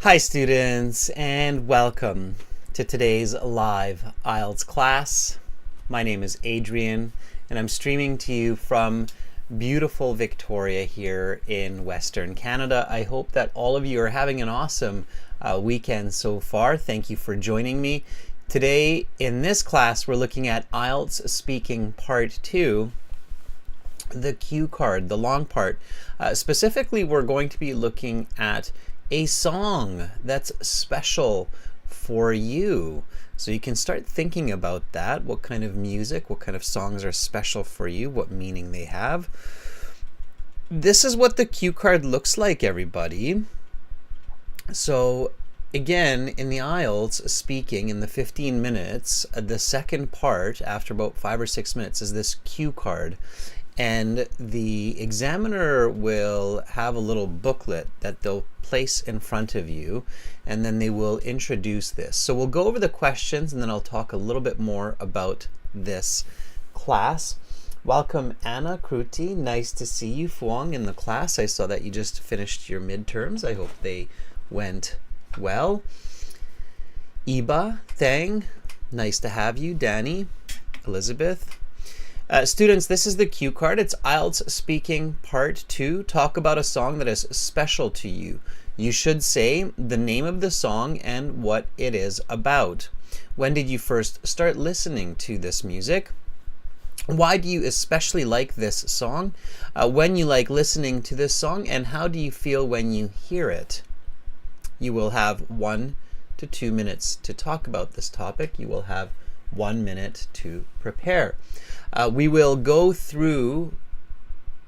Hi students, and welcome to today's live IELTS class. My name is Adrian and I'm streaming to you from beautiful Victoria here in Western Canada. I hope that all of you are having an awesome weekend so far. Thank you for joining me. Today in this class we're looking at IELTS Speaking Part 2, the cue card, the long part. Specifically, we're going to be looking at a song that's special for you. So you can start thinking about that. What kind of music, what kind of songs are special for you, what meaning they have. This is what the cue card looks like, everybody. So again, in the IELTS speaking, in the 15 minutes, the second part, after about 5 or 6 minutes, is this cue card. And the examiner will have a little booklet that they'll place in front of you, and then they will introduce this. So we'll go over the questions, and then I'll talk a little bit more about this class. Welcome, Anna Kruti. Nice to see you, Fuang, in the class. I saw that you just finished your midterms. I hope they went well. Iba, Thang, nice to have you. Danny, Elizabeth. Students, this is the cue card. It's IELTS Speaking Part 2. Talk about a song that is special to you. You should say the name of the song and what it is about. When did you first start listening to this music? Why do you especially like this song? When you like listening to this song, and how do you feel when you hear it? You will have 1 to 2 minutes to talk about this topic. You will have 1 minute to prepare. We will go through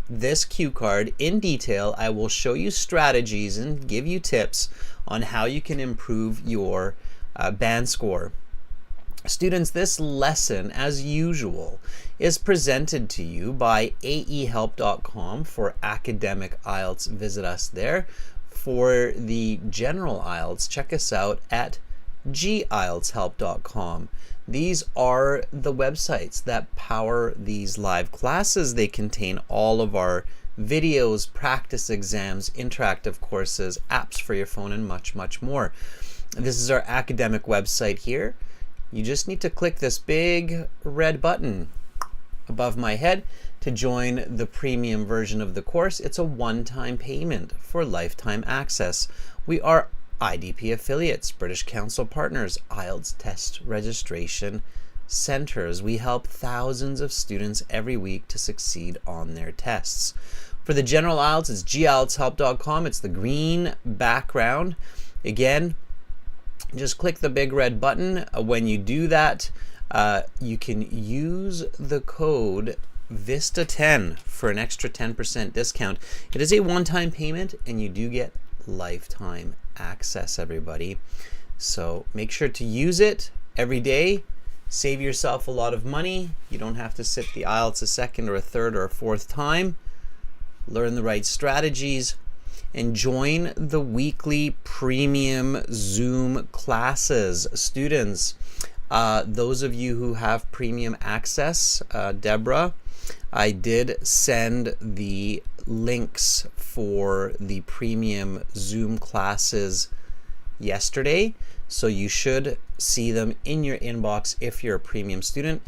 this cue card in detail. I will show you strategies and give you tips on how you can improve your band score. Students, this lesson, as usual, is presented to you by aehelp.com. For academic IELTS, visit us there. For the general IELTS, check us out at gieltshelp.com. These are the websites that power these live classes. They contain all of our videos, practice exams, interactive courses, apps for your phone, and much, much more. This is our academic website here. You just need to click this big red button above my head to join the premium version of the course. It's a one-time payment for lifetime access. We are IDP affiliates, British Council partners, IELTS test registration centers. We help thousands of students every week to succeed on their tests. For the general IELTS, it's gieltshelp.com. It's the green background. Again, just click the big red button. When you do that, you can use the code VISTA10 for an extra 10% discount. It is a one-time payment, and you do get lifetime access, everybody. So make sure to use it every day. Save yourself a lot of money. You don't have to sit the IELTS a second or a third or a fourth time. Learn the right strategies and join the weekly premium Zoom classes. Students, those of you who have premium access, Deborah, I did send the links for the premium Zoom classes yesterday, so you should see them in your inbox if you're a premium student.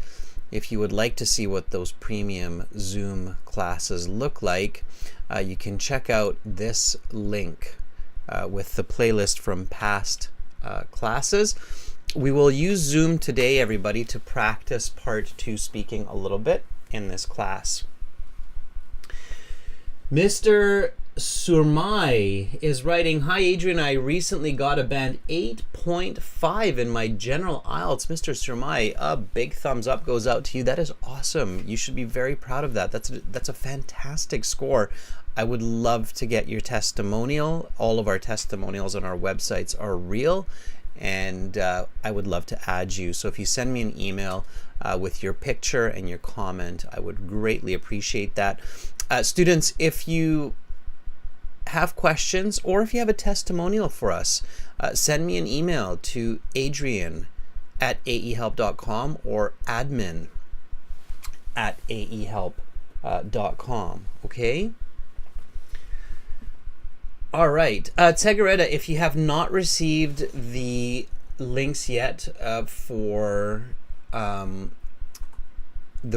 If you would like to see what those premium Zoom classes look like, you can check out this link with the playlist from past classes. We will use Zoom today, everybody, to practice Part 2 speaking a little bit in this class. Mr. Surmai is writing, "Hi Adrian, I recently got a band 8.5 in my general IELTS." Mr. Surmai, a big thumbs up goes out to you. That is awesome. You should be very proud of that. That's a fantastic score. I would love to get your testimonial. All of our testimonials on our websites are real, and I would love to add you. So if you send me an email with your picture and your comment, I would greatly appreciate that. Students, if you have questions or if you have a testimonial for us, send me an email to adrian@aehelp.com or admin@aehelp.com. Okay? All right, Tegareta, if you have not received the links yet for the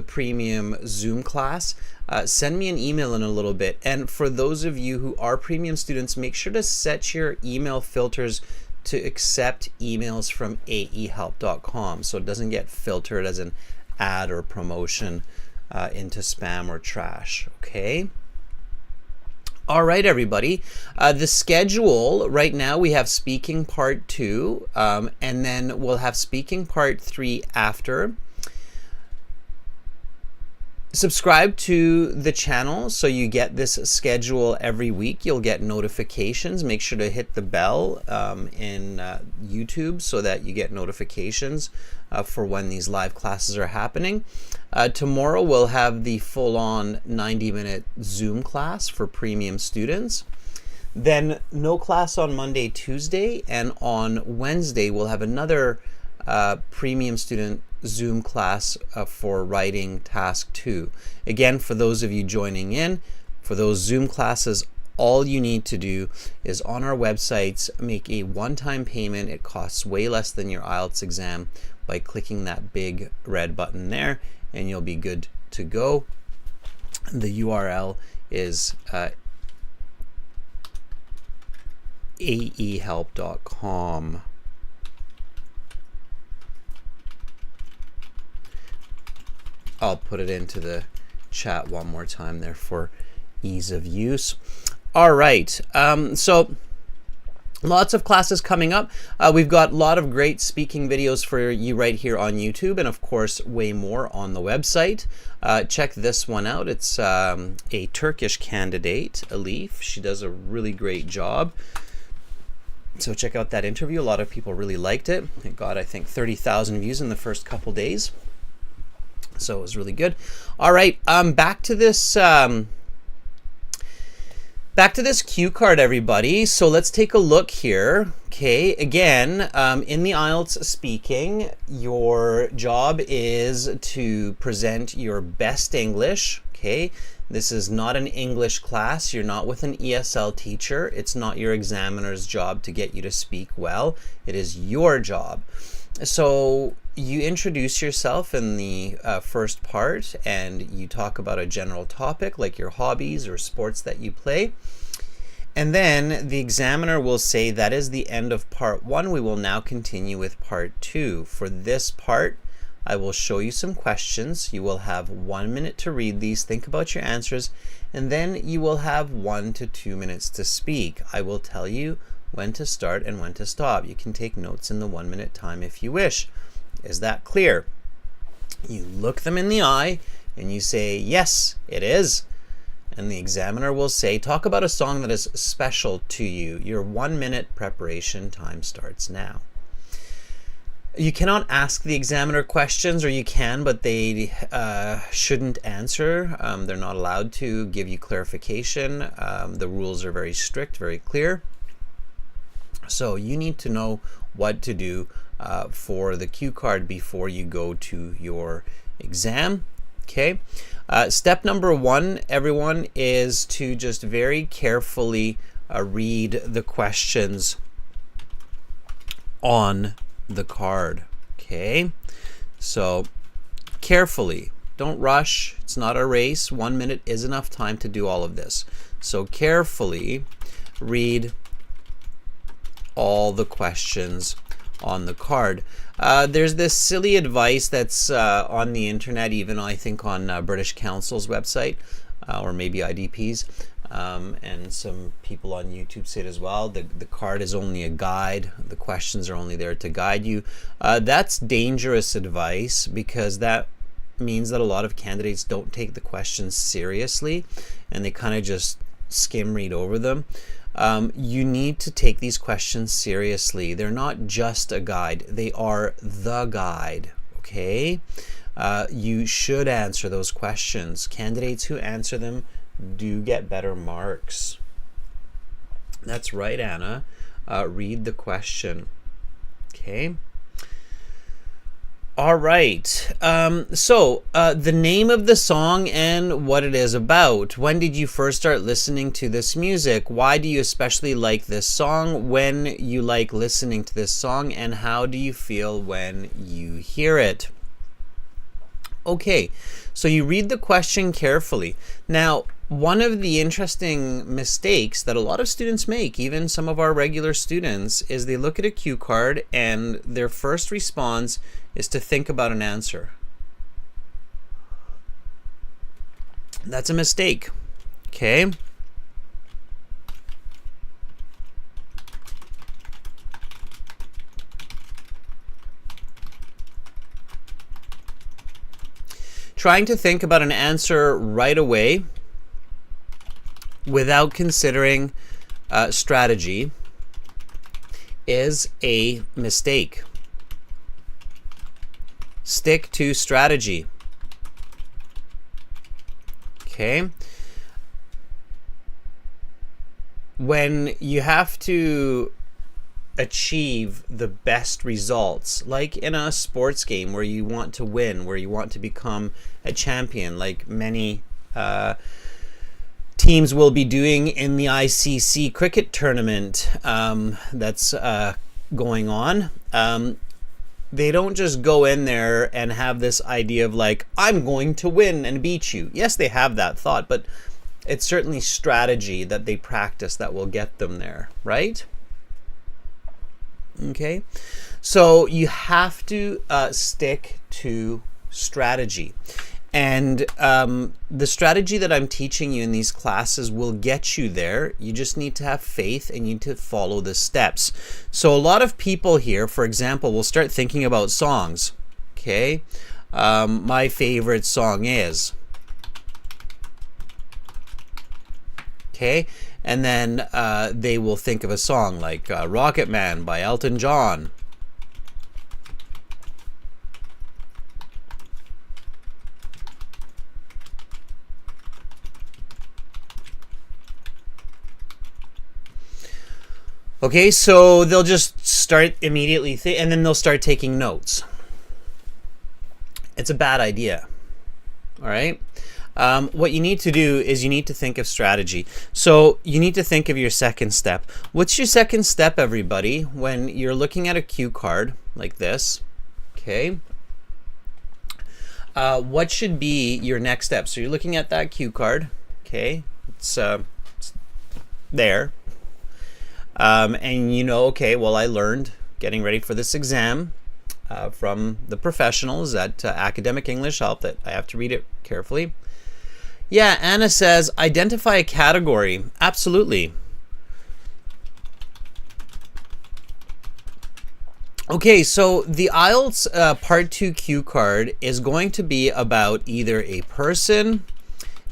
premium Zoom class, send me an email in a little bit. And for those of you who are premium students, make sure to set your email filters to accept emails from aehelp.com so it doesn't get filtered as an ad or promotion into spam or trash, okay? All right, everybody. The schedule right now, we have speaking part 2, and then we'll have speaking part 3 after. Subscribe to the channel so you get this schedule every week. You'll get notifications. Make sure to hit the bell in YouTube so that you get notifications for when these live classes are happening. Tomorrow we'll have the full-on 90-minute Zoom class for premium students. Then no class on Monday, Tuesday, and on Wednesday we'll have another premium student Zoom class for writing task 2. Again, for those of you joining in, for those Zoom classes, all you need to do is on our websites make a one-time payment. It costs way less than your IELTS exam by clicking that big red button there, and you'll be good to go. The URL is aehelp.com. I'll put it into the chat one more time there for ease of use. All right, so lots of classes coming up. We've got a lot of great speaking videos for you right here on YouTube, and of course way more on the website. Check this one out. It's a Turkish candidate, Elif. She does a really great job. So check out that interview. A lot of people really liked it. It got, I think, 30,000 views in the first couple days. So it was really good. All right, back to this cue card, everybody. So let's take a look here. Okay, again, in the IELTS speaking, your job is to present your best English. Okay, this is not an English class. You're not with an ESL teacher. It's not your examiner's job to get you to speak well. It is your job. So you introduce yourself in the first part, and you talk about a general topic like your hobbies or sports that you play. And then the examiner will say that is the end of part 1. We will now continue with part 2. For this part, I will show you some questions. You will have 1 minute to read these, think about your answers, and then you will have 1 to 2 minutes to speak. I will tell you when to start and when to stop. You can take notes in the 1 minute time if you wish. Is that clear? You look them in the eye and you say, yes, it is. And the examiner will say, talk about a song that is special to you. Your 1 minute preparation time starts now. You cannot ask the examiner questions, or you can, but they shouldn't answer. They're not allowed to give you clarification. The rules are very strict, very clear. So you need to know what to do for the cue card before you go to your exam. Okay. Step number 1, everyone, is to just very carefully read the questions on the card. Okay. So carefully. Don't rush. It's not a race. 1 minute is enough time to do all of this. So carefully read all the questions on the card. There's this silly advice that's on the internet, even I think on British Council's website, or maybe IDP's, and some people on YouTube say it as well. The card is only a guide. The questions are only there to guide you. That's dangerous advice, because that means that a lot of candidates don't take the questions seriously, and they kind of just skim read over them. You need to take these questions seriously. They're not just a guide, they are the guide. Okay, you should answer those questions. Candidates who answer them do get better marks. That's right, Anna. Read the question. Okay. All right. The name of the song and what it is about. When did you first start listening to this music? Why do you especially like this song? When you like listening to this song, and how do you feel when you hear it? Okay, so you read the question carefully. Now, one of the interesting mistakes that a lot of students make, even some of our regular students, is they look at a cue card and their first response is to think about an answer. That's a mistake. Okay? Trying to think about an answer right away without considering strategy is a mistake. Stick to strategy. Okay? When you have to achieve the best results, like in a sports game where you want to win, where you want to become a champion, like many teams will be doing in the ICC cricket tournament that's going on. They don't just go in there and have this idea of like, I'm going to win and beat you. Yes, they have that thought, but it's certainly strategy that they practice that will get them there, right? Okay, so you have to stick to strategy. And the strategy that I'm teaching you in these classes will get you there. You just need to have faith and you need to follow the steps. So a lot of people here, for example, will start thinking about songs. Okay, my favorite song is. Okay, and then they will think of a song like Rocket Man by Elton John. Okay, so they'll just start immediately, and then they'll start taking notes. It's a bad idea. All right? What you need to do is you need to think of strategy. So you need to think of your second step. What's your second step, everybody, when you're looking at a cue card like this? Okay. What should be your next step? So you're looking at that cue card. Okay. It's there. And you know, okay, well, I learned getting ready for this exam from the professionals at Academic English Help that I have to read it carefully. Yeah, Anna says, identify a category. Absolutely. Okay, so the IELTS Part 2 cue card is going to be about either a person,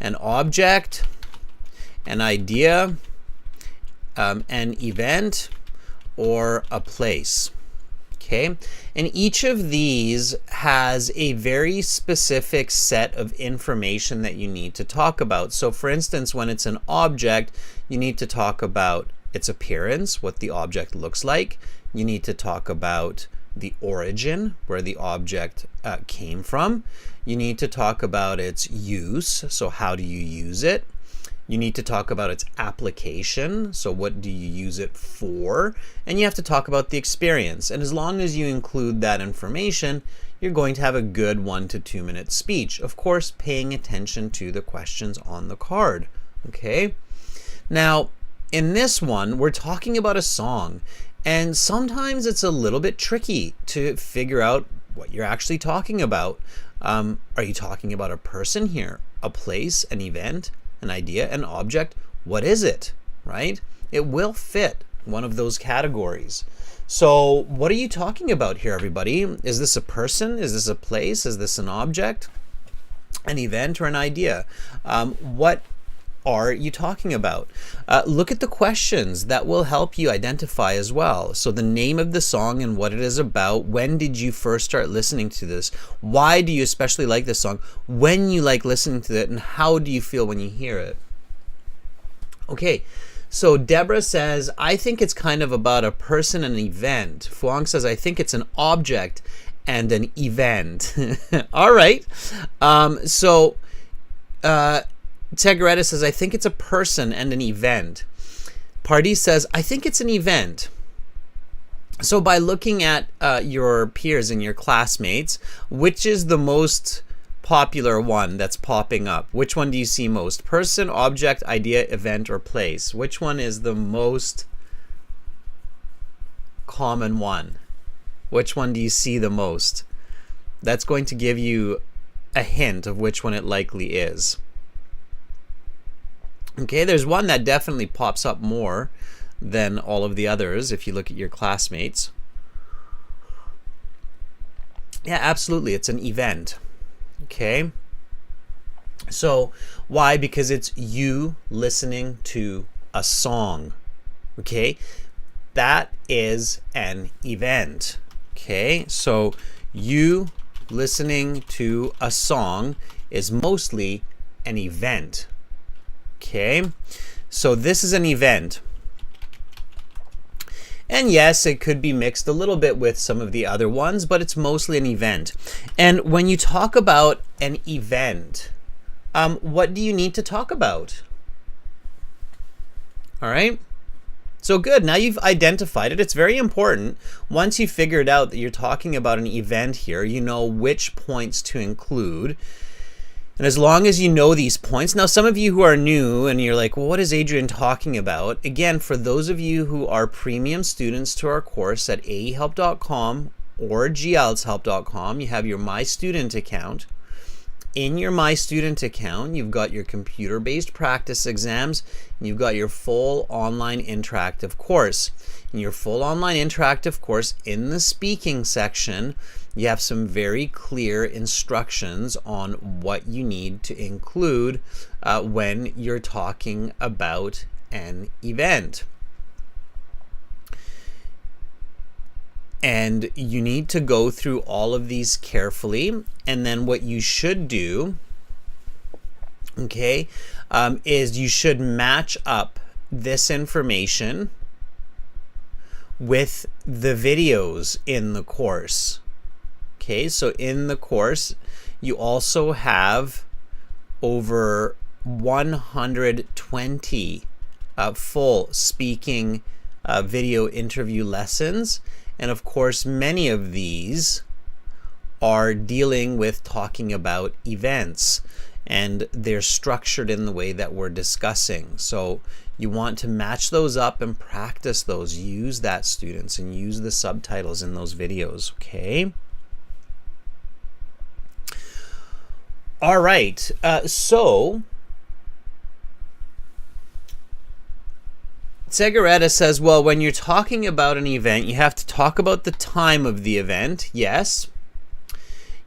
an object, an idea, an event, or a place. Okay, and each of these has a very specific set of information that you need to talk about. So for instance, when it's an object, you need to talk about its appearance, what the object looks like. You need to talk about the origin, where the object came from. You need to talk about its use, so how do you use it? You need to talk about its application, so what do you use it for? And you have to talk about the experience. And as long as you include that information, you're going to have a good 1 to 2 minute speech. Of course, paying attention to the questions on the card. Okay? Now, in this one, we're talking about a song. And sometimes it's a little bit tricky to figure out what you're actually talking about. Are you talking about a person here? A place? An event? An idea, an object? What is it, right? It will fit one of those categories. So what are you talking about here, everybody? Is this a person? Is this a place? Is this an object, an event, or an idea? What are you talking about? Look at the questions that will help you identify as well. So the name of the song and what it is about. When did you first start listening to this? Why do you especially like this song? When you like listening to it, and how do you feel when you hear it? Okay, so Deborah says, I think it's kind of about a person and an event. Fuang says, I think it's an object and an event. All right. Tegareta says, I think it's a person and an event. Pardee says, I think it's an event. So by looking at your peers and your classmates, which is the most popular one that's popping up? Which one do you see most? Person, object, idea, event, or place? Which one is the most common one? Which one do you see the most? That's going to give you a hint of which one it likely is. Okay, there's one that definitely pops up more than all of the others if you look at your classmates. Yeah, absolutely, it's an event. Okay, so why? Because it's you listening to a song. Okay, that is an event. Okay, so you listening to a song is mostly an event. Okay, so this is an event. And yes, it could be mixed a little bit with some of the other ones, but it's mostly an event. And when you talk about an event, what do you need to talk about? All right. So good. Now you've identified it. It's very important. Once you've figured out that you're talking about an event here, you know which points to include. And as long as you know these points, now some of you who are new and you're like, well, what is Adrian talking about? Again, for those of you who are premium students to our course at aehelp.com or gieltshelp.com, you have your My Student account. In your My Student account, you've got your computer-based practice exams, and you've got your full online interactive course. In your full online interactive course, in the speaking section, you have some very clear instructions on what you need to include when you're talking about an event. And you need to go through all of these carefully. And then what you should do, okay, is you should match up this information with the videos in the course. Okay, so in the course, you also have over 120 full speaking video interview lessons. And of course, many of these are dealing with talking about events, and they're structured in the way that we're discussing. So you want to match those up and practice those. Use that, students, and use the subtitles in those videos, okay? All right, so Segareta says, well, when you're talking about an event, you have to talk about the time of the event. Yes.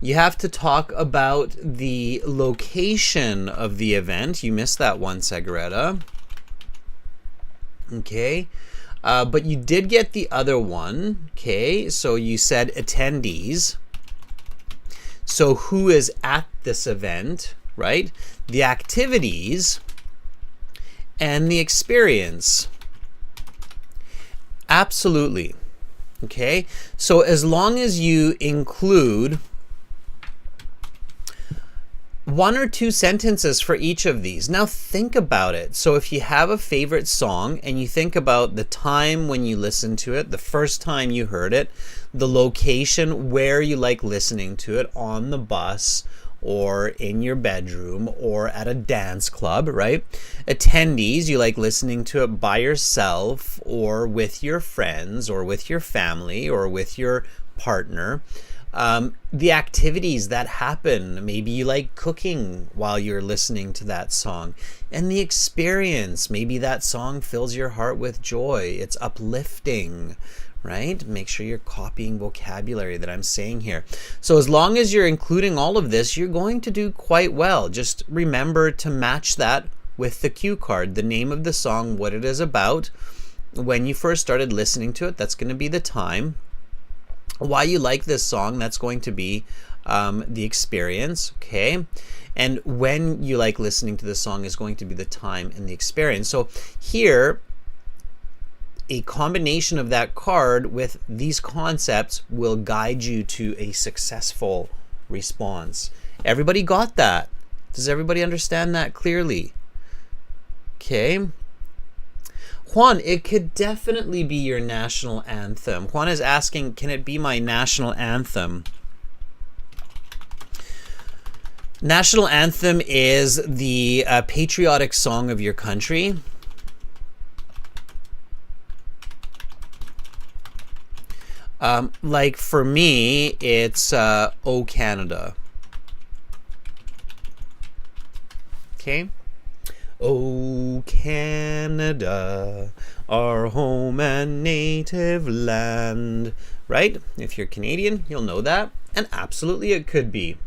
You have to talk about the location of the event. You missed that one, Segareta. Okay. But you did get the other one. Okay. So you said attendees. So who is at this event, right? The activities and the experience. Absolutely. Okay, so as long as you include one or two sentences for each of these. Now think about it. So if you have a favorite song and you think about the time when you listened to it, the first time you heard it, the location where you like listening to it, on the bus or in your bedroom or at a dance club, right? Attendees, you like listening to it by yourself or with your friends or with your family or with your partner. The activities that happen, maybe you like cooking while you're listening to that song, and the experience, maybe that song fills your heart with joy, it's uplifting, right? Make sure you're copying vocabulary that I'm saying here. So as long as you're including all of this, you're going to do quite well. Just remember to match that with the cue card, the name of the song, what it is about, when you first started listening to it, that's going to be the time. Why you like this song, that's going to be the experience, okay? And when you like listening to the song is going to be the time and the experience. So here, a combination of that card with these concepts will guide you to a successful response. Everybody got that? Does everybody understand that clearly? Okay. Juan, it could definitely be your national anthem. Juan is asking, can it be my national anthem? National anthem is the patriotic song of your country. Like for me, it's O Canada. Okay. O Canada, our home and native land. Right? If you're Canadian, you'll know that. And absolutely it could be.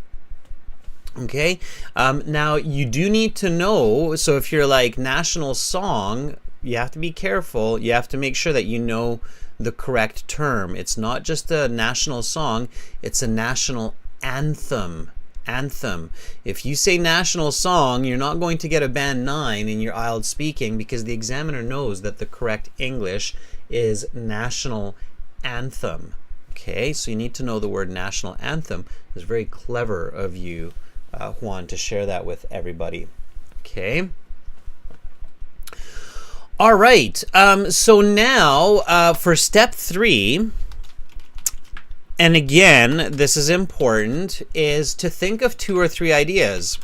Okay. Now you do need to know, so if you're like national song, you have to be careful. You have to make sure that you know the correct term. It's not just a national song, it's a national anthem. Anthem. If you say national song, you're not going to get a band 9 in your IELTS speaking, because the examiner knows that the correct English is national anthem. Okay, so you need to know the word national anthem. It's very clever of you, Juan, to share that with everybody. Okay. All right, so now for step 3, and again, this is important, is to think of 2 or 3 ideas.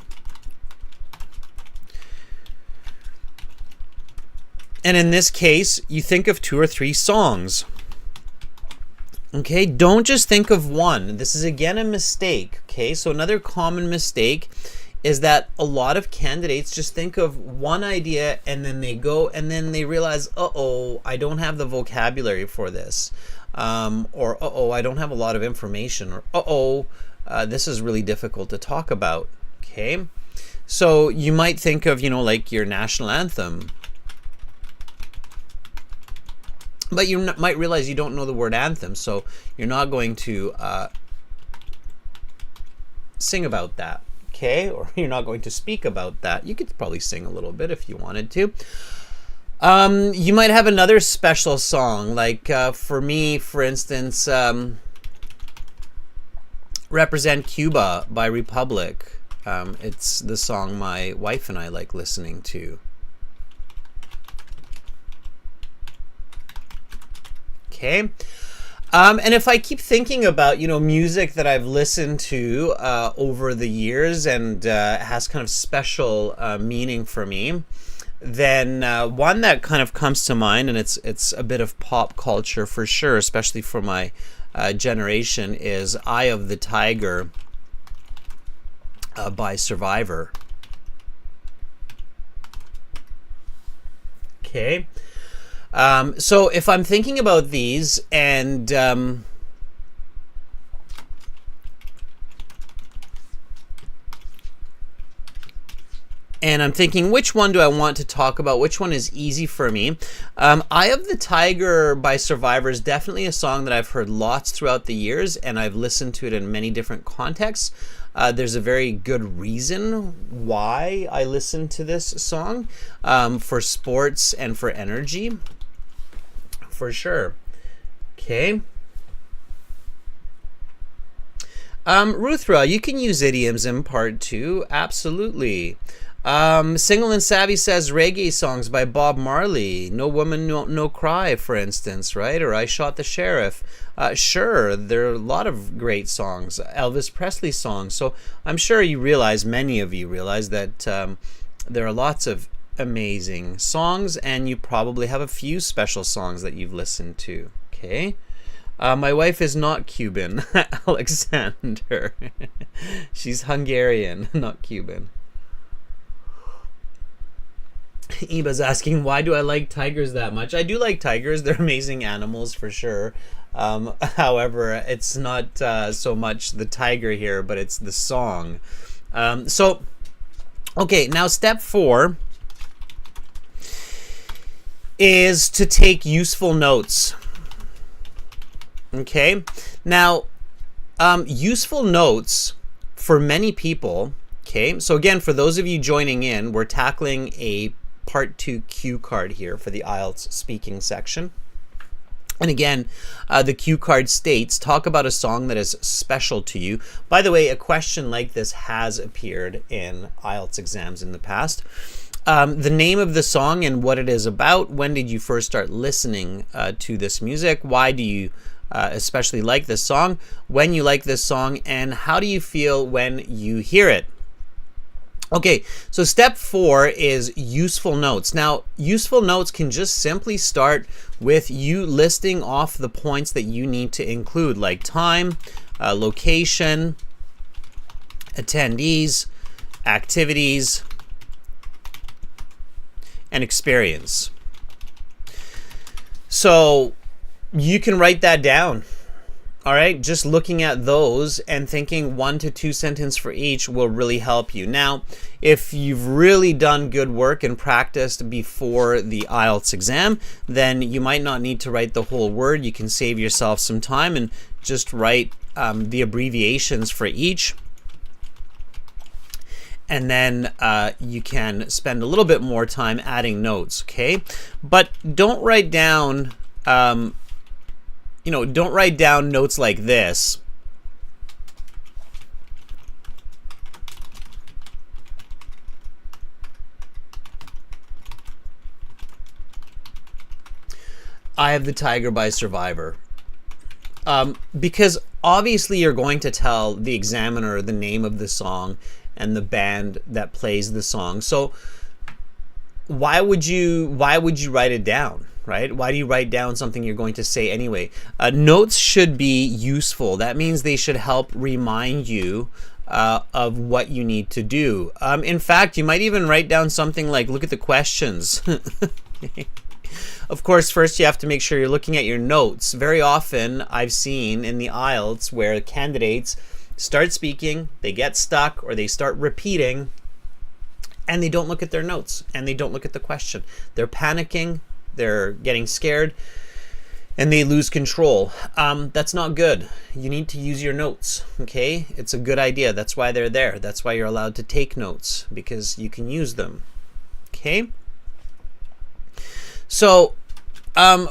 And in this case, you think of 2 or 3 songs. Okay, don't just think of one. This is again a mistake. Okay, so another common mistake is that a lot of candidates just think of one idea and then they go and then they realize, uh-oh, I don't have the vocabulary for this. Or, uh-oh, I don't have a lot of information. Or, uh-oh, this is really difficult to talk about. Okay, so you might think of, you know, like your national anthem. But you might realize you don't know the word anthem, so you're not going to sing about that. Okay, or you're not going to speak about that. You could probably sing a little bit if you wanted to. You might have another special song, like for me, for instance, Represent Cuba by Republic. It's the song my wife and I like listening to. Okay. And if I keep thinking about, you know, music that I've listened to over the years and has kind of special meaning for me, then one that kind of comes to mind, and it's a bit of pop culture for sure, especially for my generation, is Eye of the Tiger by Survivor. Okay. So if I'm thinking about these and I'm thinking, which one do I want to talk about? Which one is easy for me? Eye of the Tiger by Survivor is definitely a song that I've heard lots throughout the years, and I've listened to it in many different contexts. There's a very good reason why I listen to this song, for sports and for energy, for sure. Okay. Ruthra, you can use idioms in part 2. Absolutely. Single and Savvy says reggae songs by Bob Marley. No Woman, No Cry, for instance, right? Or I Shot the Sheriff. Sure, there are a lot of great songs. Elvis Presley songs. So I'm sure you realize, many of you realize that there are lots of amazing songs, and you probably have a few special songs that you've listened to. Okay. My wife is not Cuban, Alexander. She's Hungarian, not Cuban. Eba's asking, why do I like tigers that much? I do like tigers. They're amazing animals for sure. However, it's not so much the tiger here, but it's the song. So, okay, now step 4 is to take useful notes. Okay, now useful notes for many people. Okay, so again, for those of you joining in, we're tackling a Part 2 cue card here for the IELTS speaking section. And again, the cue card states, talk about a song that is special to you. By the way, a question like this has appeared in IELTS exams in the past. The name of the song and what it is about. When did you first start listening to this music? Why do you especially like this song? When you like this song, and how do you feel when you hear it? Okay, so step 4 is useful notes. Now, useful notes can just simply start with you listing off the points that you need to include, like time, location, attendees, activities, and experience. So you can write that down. All right, just looking at those and thinking 1 to 2 sentences for each will really help you. Now, if you've really done good work and practiced before the IELTS exam, then you might not need to write the whole word. You can save yourself some time and just write the abbreviations for each. And then you can spend a little bit more time adding notes, okay? But don't write down don't write down notes like this. Eye of the Tiger by Survivor. Because obviously you're going to tell the examiner the name of the song and the band that plays the song. So why would you write it down? Right? Why do you write down something you're going to say anyway? Notes should be useful. That means they should help remind you of what you need to do. In fact, you might even write down something like, look at the questions. Of course, first you have to make sure you're looking at your notes. Very often I've seen in the IELTS where candidates start speaking, they get stuck, or they start repeating, and they don't look at their notes, and they don't look at the question. They're panicking, they're getting scared, and they lose control. That's not good. You need to use your notes, okay? It's a good idea. That's why they're there. That's why you're allowed to take notes, because you can use them, okay? So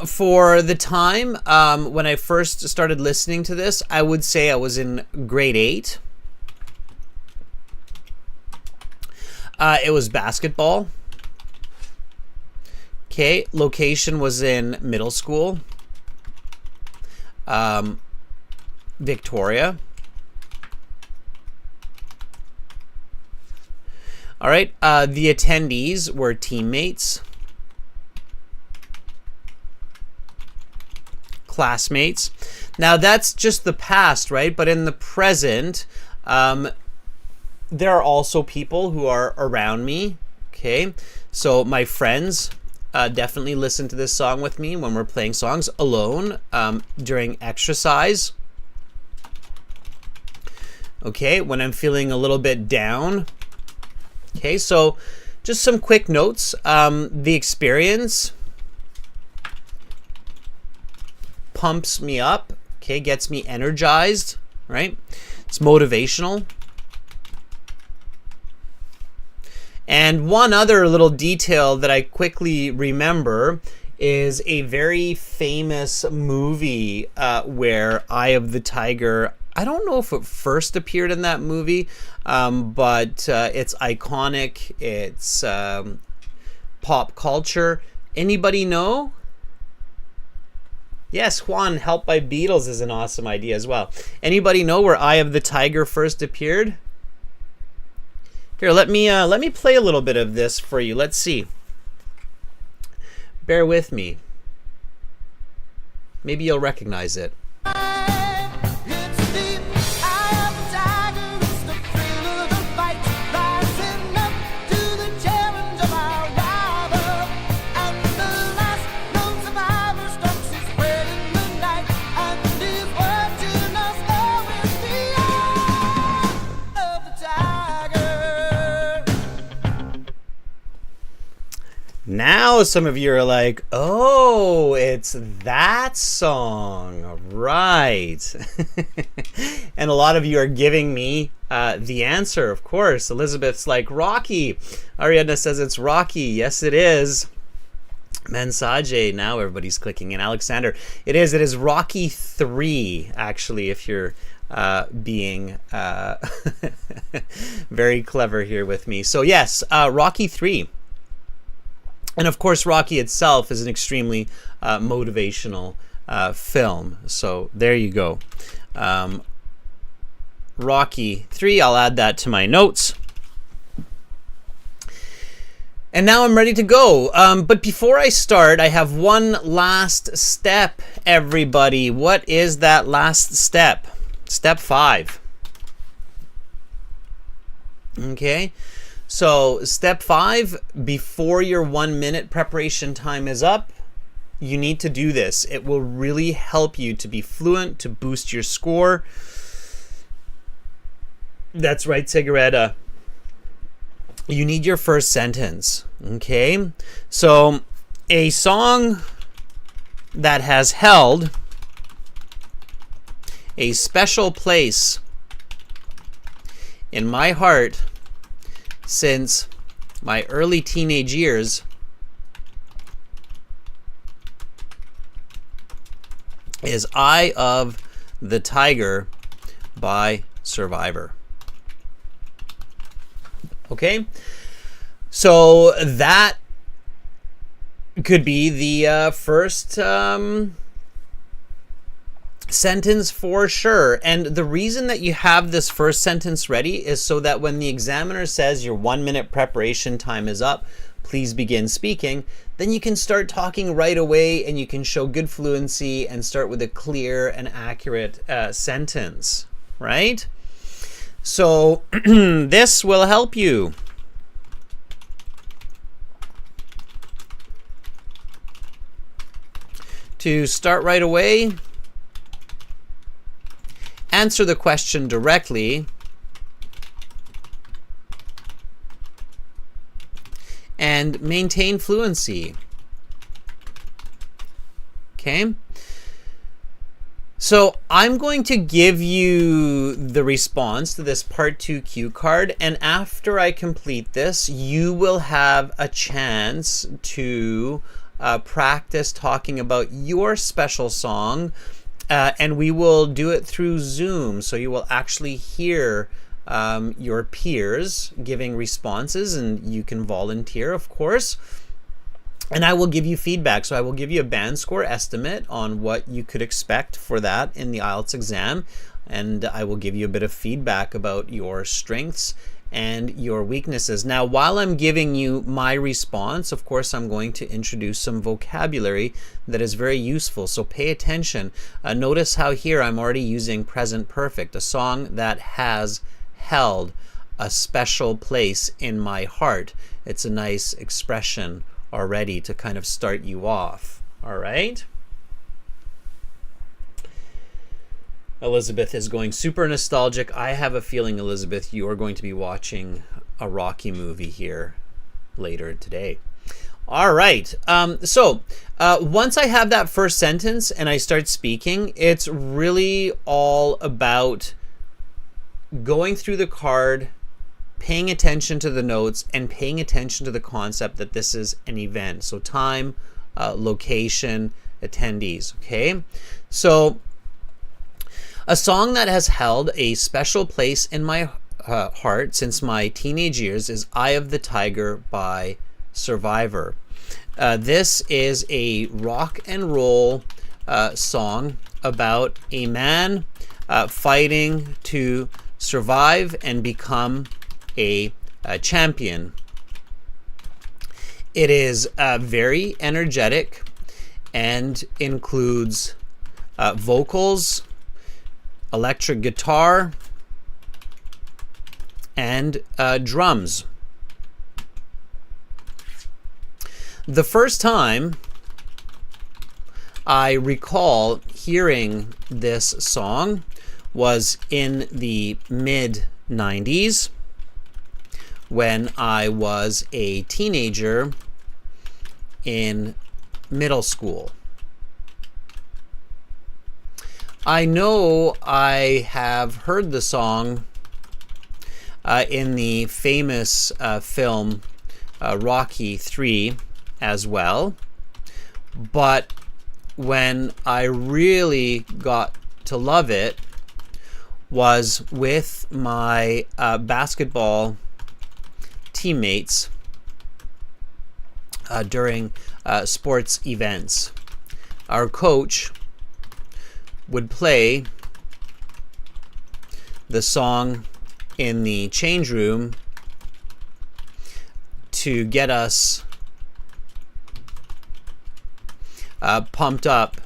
for the time when I first started listening to this, I would say I was in grade 8. It was basketball. Okay, location was in middle school. Victoria. All right, the attendees were teammates, classmates. Now that's just the past, right? But in the present, there are also people who are around me, okay? So my friends definitely listen to this song with me when we're playing songs alone during exercise. Okay, when I'm feeling a little bit down. Okay, so just some quick notes. The experience pumps me up, okay, gets me energized, right? It's motivational. And one other little detail that I quickly remember is a very famous movie where Eye of the Tiger, I don't know if it first appeared in that movie, but it's iconic. It's pop culture. Anybody know? Yes, Juan, Help by Beatles is an awesome idea as well. Anybody know where Eye of the Tiger first appeared? Here, let me play a little bit of this for you. Let's see. Bear with me. Maybe you'll recognize it. Now some of you are like, oh, it's that song, right? And a lot of you are giving me the answer, of course. Elizabeth's like, Rocky. Ariadna says it's Rocky. Yes, it is. Mensage. Now everybody's clicking in. Alexander. It is Rocky 3, actually, if you're being very clever here with me. So yes, Rocky 3. And of course, Rocky itself is an extremely motivational film. So there you go. Rocky 3, I'll add that to my notes. And now I'm ready to go. But before I start, I have one last step, everybody. What is that last step? Step 5. Okay. So step 5, before your 1 minute preparation time is up, you need to do this. It will really help you to be fluent, to boost your score. That's right, Cigaretta. You need your first sentence, okay? So a song that has held a special place in my heart since my early teenage years is Eye of the Tiger by Survivor. Okay, so that could be the first sentence for sure. And the reason that you have this first sentence ready is so that when the examiner says your 1 minute preparation time is up, please begin speaking, then you can start talking right away and you can show good fluency and start with a clear and accurate sentence, right? So this will help you. To start right away, answer the question directly and maintain fluency. Okay? So I'm going to give you the response to this part 2 cue card, and after I complete this, you will have a chance to practice talking about your special song, and we will do it through Zoom, so you will actually hear your peers giving responses, and you can volunteer, of course. And I will give you feedback. So I will give you a band score estimate on what you could expect for that in the IELTS exam. And I will give you a bit of feedback about your strengths and your weaknesses. Now, while I'm giving you my response, of course, I'm going to introduce some vocabulary that is very useful. So pay attention. Notice how here I'm already using present perfect, a song that has held a special place in my heart. It's a nice expression already to kind of start you off. All right. Elizabeth is going super nostalgic. I have a feeling, Elizabeth, you are going to be watching a Rocky movie here later today. All right. So once I have that first sentence and I start speaking, it's really all about going through the card, paying attention to the notes, and paying attention to the concept that this is an event. So time, location, attendees. Okay. So a song that has held a special place in my heart since my teenage years is Eye of the Tiger by Survivor. This is a rock and roll song about a man fighting to survive and become a champion. It is very energetic and includes vocals, electric guitar, and drums. The first time I recall hearing this song was in the mid-90s when I was a teenager in middle school. I know I have heard the song in the famous film Rocky 3 as well. but when I really got to love it was with my basketball teammates during sports events. Our coach would play the song in the change room to get us pumped up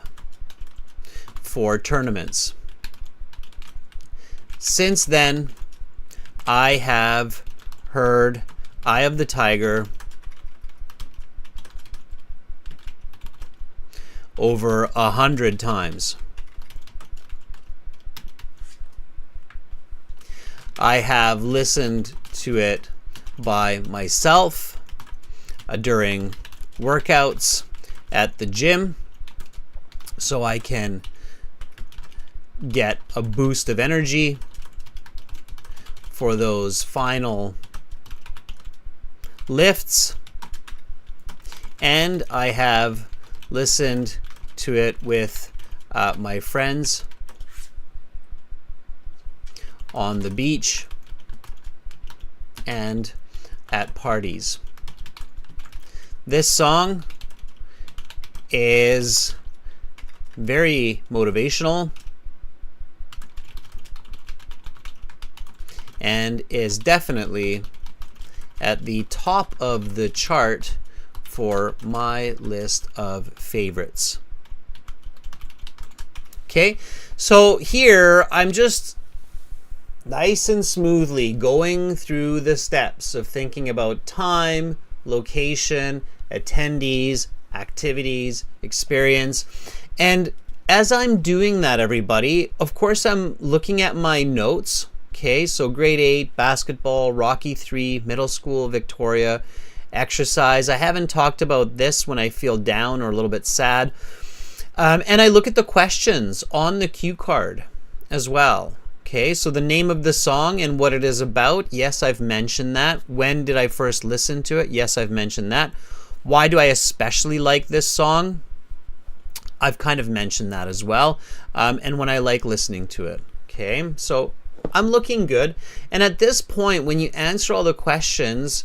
for tournaments. Since then, I have heard Eye of the Tiger over 100 times. I have listened to it by myself during workouts at the gym so I can get a boost of energy for those final lifts. And I have listened to it with my friends on the beach and at parties. This song is very motivational and is definitely at the top of the chart for my list of favorites. Okay, so here I'm just nice and smoothly going through the steps of thinking about time, location, attendees, activities, experience. And as I'm doing that, everybody, of course, I'm looking at my notes. Okay, so grade 8, basketball, Rocky 3, middle school, Victoria, exercise. I haven't talked about this when I feel down or a little bit sad. And I look at the questions on the cue card as well. Okay, so the name of the song and what it is about. Yes, I've mentioned that. When did I first listen to it? Yes, I've mentioned that. Why do I especially like this song? I've kind of mentioned that as well. And when I like listening to it. Okay, so I'm looking good. And at this point, when you answer all the questions,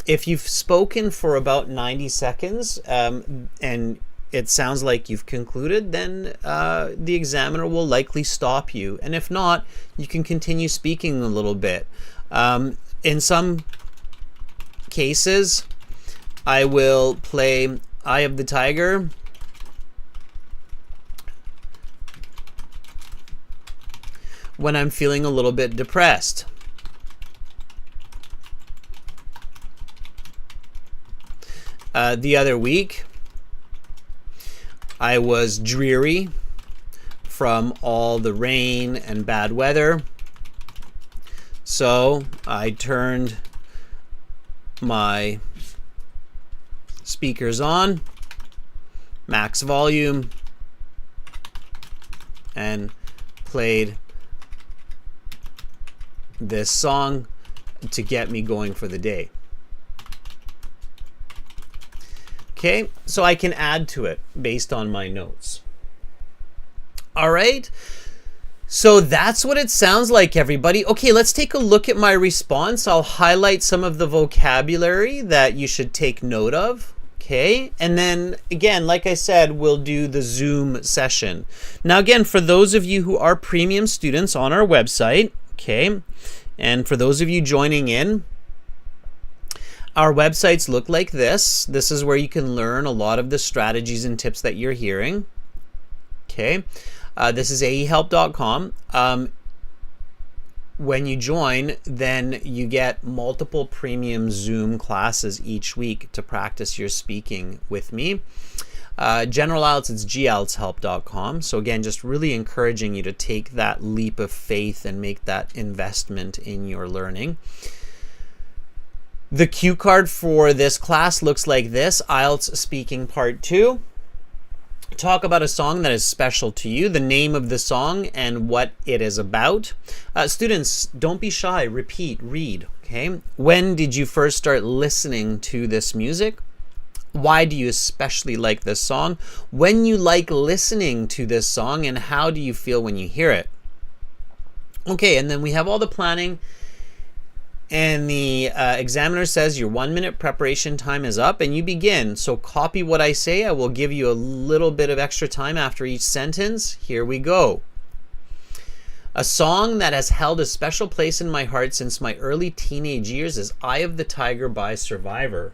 if you've spoken for about 90 seconds and it sounds like you've concluded, then the examiner will likely stop you. And if not, you can continue speaking a little bit. In some cases, I will play Eye of the Tiger when I'm feeling a little bit depressed. The other week, I was dreary from all the rain and bad weather, so I turned my speakers on, max volume, and played this song to get me going for the day. Okay, so I can add to it based on my notes. All right, so that's what it sounds like, everybody. Okay, let's take a look at my response. I'll highlight some of the vocabulary that you should take note of. Okay, and then again, like I said, we'll do the Zoom session. Now again, for those of you who are premium students on our website, okay, and for those of you joining in, our websites look like this. This is where you can learn a lot of the strategies and tips that you're hearing. Okay, this is aehelp.com. When you join, then you get multiple premium Zoom classes each week to practice your speaking with me. General IELTS, it's gltshelp.com. So again, just really encouraging you to take that leap of faith and make that investment in your learning. The cue card for this class looks like this: IELTS Speaking Part 2. Talk about a song that is special to you, the name of the song and what it is about. Students, don't be shy. Repeat, read. Okay. When did you first start listening to this music? Why do you especially like this song? When you like listening to this song, and how do you feel when you hear it? Okay, and then we have all the planning, and the examiner says your 1 minute preparation time is up, and you begin. So copy what I say. I will give you a little bit of extra time after each sentence. Here we go. A song that has held a special place in my heart since my early teenage years is Eye of the Tiger by Survivor.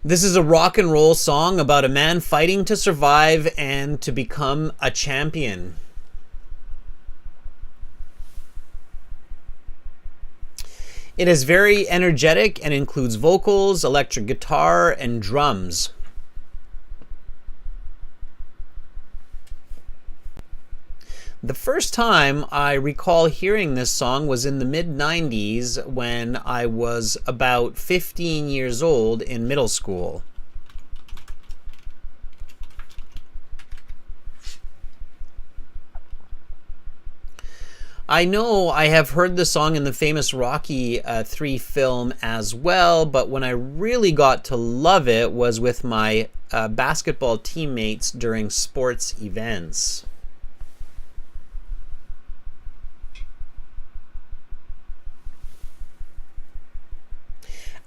This is a rock and roll song about a man fighting to survive and to become a champion. It is very energetic and includes vocals, electric guitar, and drums. The first time I recall hearing this song was in the mid-90s when I was about 15 years old in middle school. I know I have heard the song in the famous Rocky III film as well, but when I really got to love it was with my basketball teammates during sports events.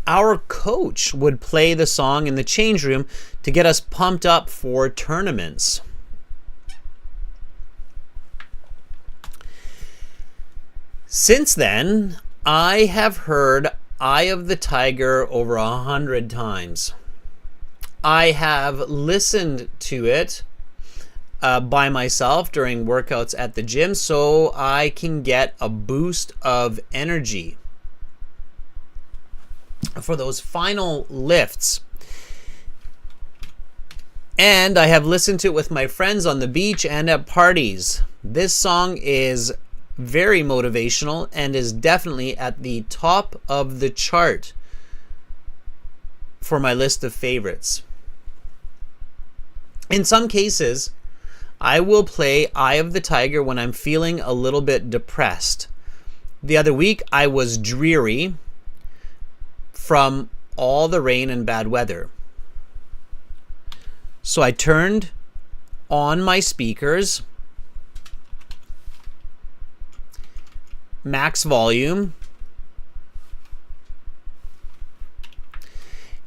Our coach would play the song in the change room to get us pumped up for tournaments. Since then, I have heard Eye of the Tiger over 100 times. I have listened to it by myself during workouts at the gym so I can get a boost of energy for those final lifts. And I have listened to it with my friends on the beach and at parties. This song is very motivational and is definitely at the top of the chart for my list of favorites. In some cases, I will play Eye of the Tiger when I'm feeling a little bit depressed. The other week, I was dreary from all the rain and bad weather. So I turned on my speakers, max volume,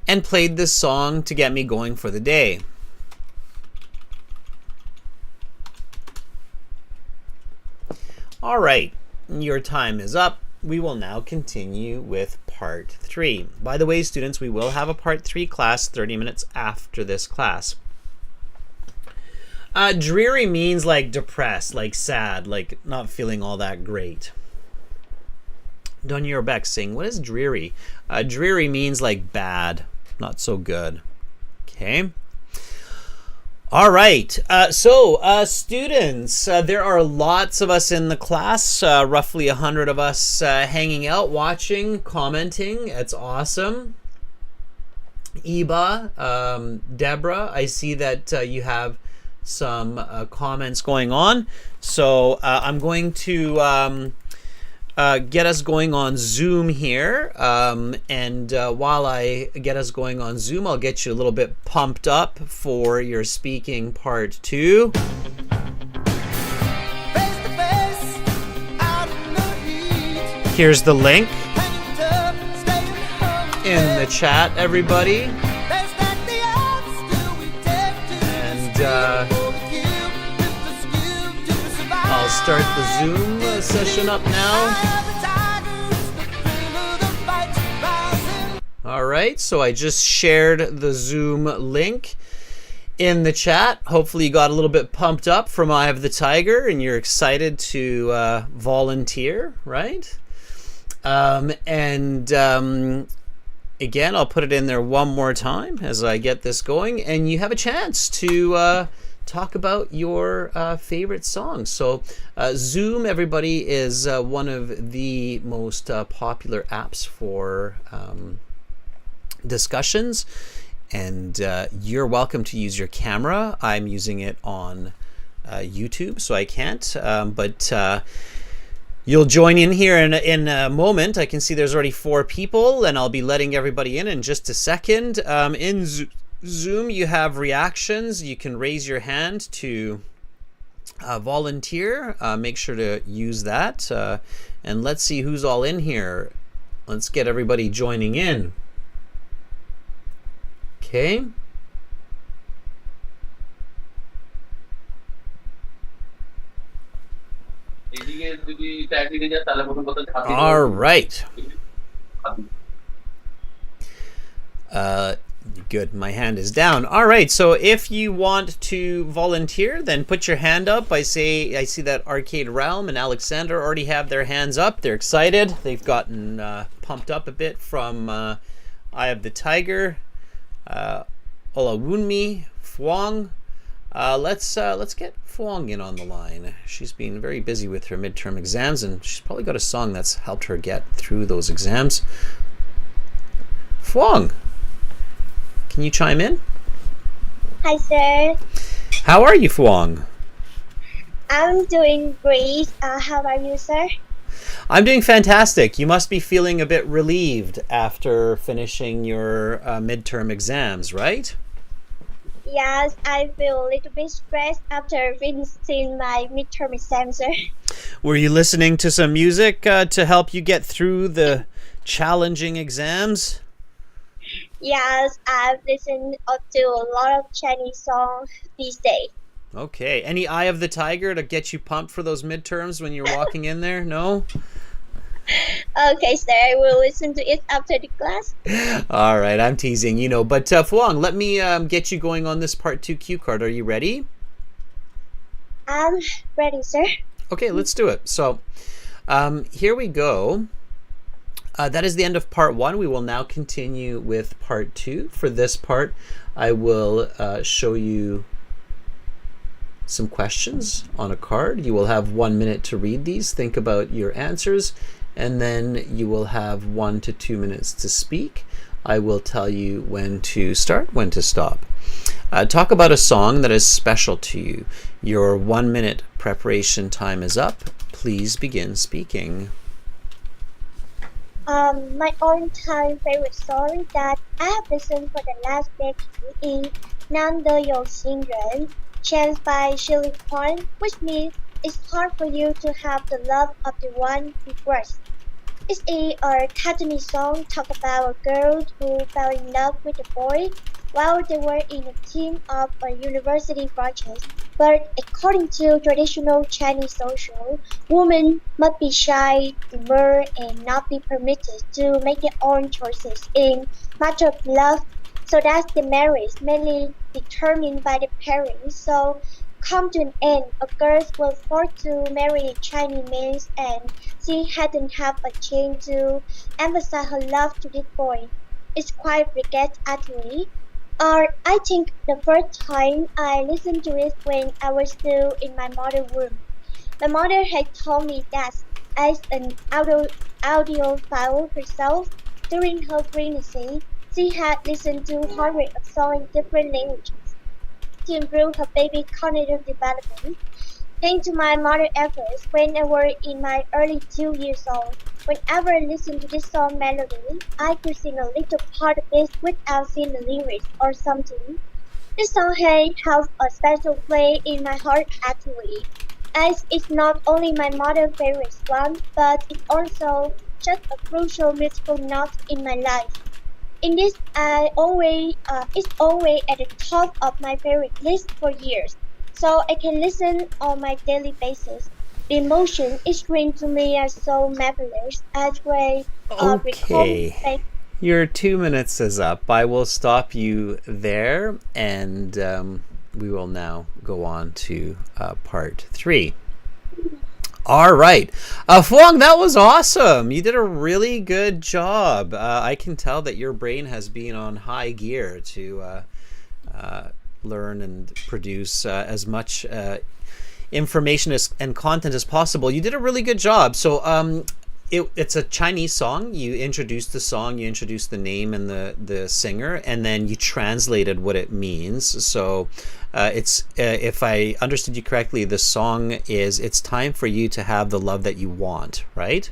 and played this song to get me going for the day. All right, your time is up. We will now continue with part 3. By the way, students, we will have a part 3 class 30 minutes after this class. Dreary means like depressed, like sad, like not feeling all that great. Donya Beck saying, what is dreary? Dreary means like bad, not so good. Okay. All right. Students, there are lots of us in the class, roughly 100 of us hanging out, watching, commenting. It's awesome. Eba, Deborah, I see that you have some comments going on. So I'm going to get us going on Zoom here. And while I get us going on Zoom, I'll get you a little bit pumped up for your speaking part 2. Here's the link in the chat, everybody. And I'll start the Zoom session up now. All right, so I just shared the Zoom link in the chat. Hopefully you got a little bit pumped up from Eye of the Tiger and you're excited to volunteer, right? Again, I'll put it in there one more time as I get this going, and you have a chance to talk about your favorite songs. So Zoom, everybody, is one of the most popular apps for discussions, and you're welcome to use your camera. I'm using it on YouTube, so I can't, but You'll join in here in a moment. I can see there's already 4 people, and I'll be letting everybody in just a second. In Zoom, you have reactions. You can raise your hand to volunteer. Make sure to use that. And let's see who's all in here. Let's get everybody joining in. Okay. All right. Good. My hand is down. All right. So if you want to volunteer, then put your hand up. I see that Arcade Realm and Alexander already have their hands up. They're excited. They've gotten pumped up a bit from Eye of the Tiger, Olawunmi, Phuong. Let's get Phuong in on the line. She's been very busy with her midterm exams, and she's probably got a song that's helped her get through those exams. Phuong, can you chime in? Hi, sir. How are you, Phuong? I'm doing great. How about you, sir? I'm doing fantastic. You must be feeling a bit relieved after finishing your midterm exams, right? Yes, I feel a little bit stressed after finishing my midterm exam, sir. Were you listening to some music to help you get through the challenging exams? Yes, I've listened to a lot of Chinese songs these days. Okay. Any Eye of the Tiger to get you pumped for those midterms when you're walking in there? No? Okay, sir, I will listen to it after the class. All right, I'm teasing, But Phuong, let me get you going on this part 2 cue card. Are you ready? I'm ready, sir. Okay, let's do it. So here we go. That is the end of part 1. We will now continue with part 2. For this part, I will show you some questions on a card. You will have 1 minute to read these. Think about your answers. And then you will have 1 to 2 minutes to speak. I will tell you when to start, when to stop. Talk about a song that is special to you. Your 1 minute preparation time is up. Please begin speaking. My all-time favorite song that I have listened for the last decade is 难得有情人, chanted by Shirley Kwan, which means it's hard for you to have the love of the one you trust. It's a Cantonese song talk about a girl who fell in love with a boy while they were in a team of a university project. But according to traditional Chinese social, women must be shy, demure, and not be permitted to make their own choices in matter of love. So that's the marriage mainly determined by the parents. So come to an end, a girl was forced to marry a Chinese man and she hadn't have a chance to emphasize her love to this boy. It's quite regret actually. Or I think the first time I listened to it when I was still in my mother's womb. My mother had told me that as an audiophile herself, during her pregnancy, she had listened to hundreds of songs in different languages to improve her baby's cognitive development. Thanks to my mother's efforts, when I was in my early 2 years old, whenever I listened to this song melody, I could sing a little part of it without seeing the lyrics or something. This song has a special place in my heart actually, as it's not only my mother's favorite one, but it's also just a crucial musical note in my life. In this, it's always at the top of my favorite list for years, so I can listen on my daily basis. The emotion it brings to me are so marvelous as we Okay. Your 2 minutes is up. I will stop you there, and we will now go on to part 3. All right. Phuong, that was awesome. You did a really good job. I can tell that your brain has been on high gear to learn and produce as much information and content as possible. You did a really good job. So it's a Chinese song. You introduced the song, you introduced the name and the singer, and then you translated what it means. So it's if I understood you correctly, the song is "It's time for you to have the love that you want," right?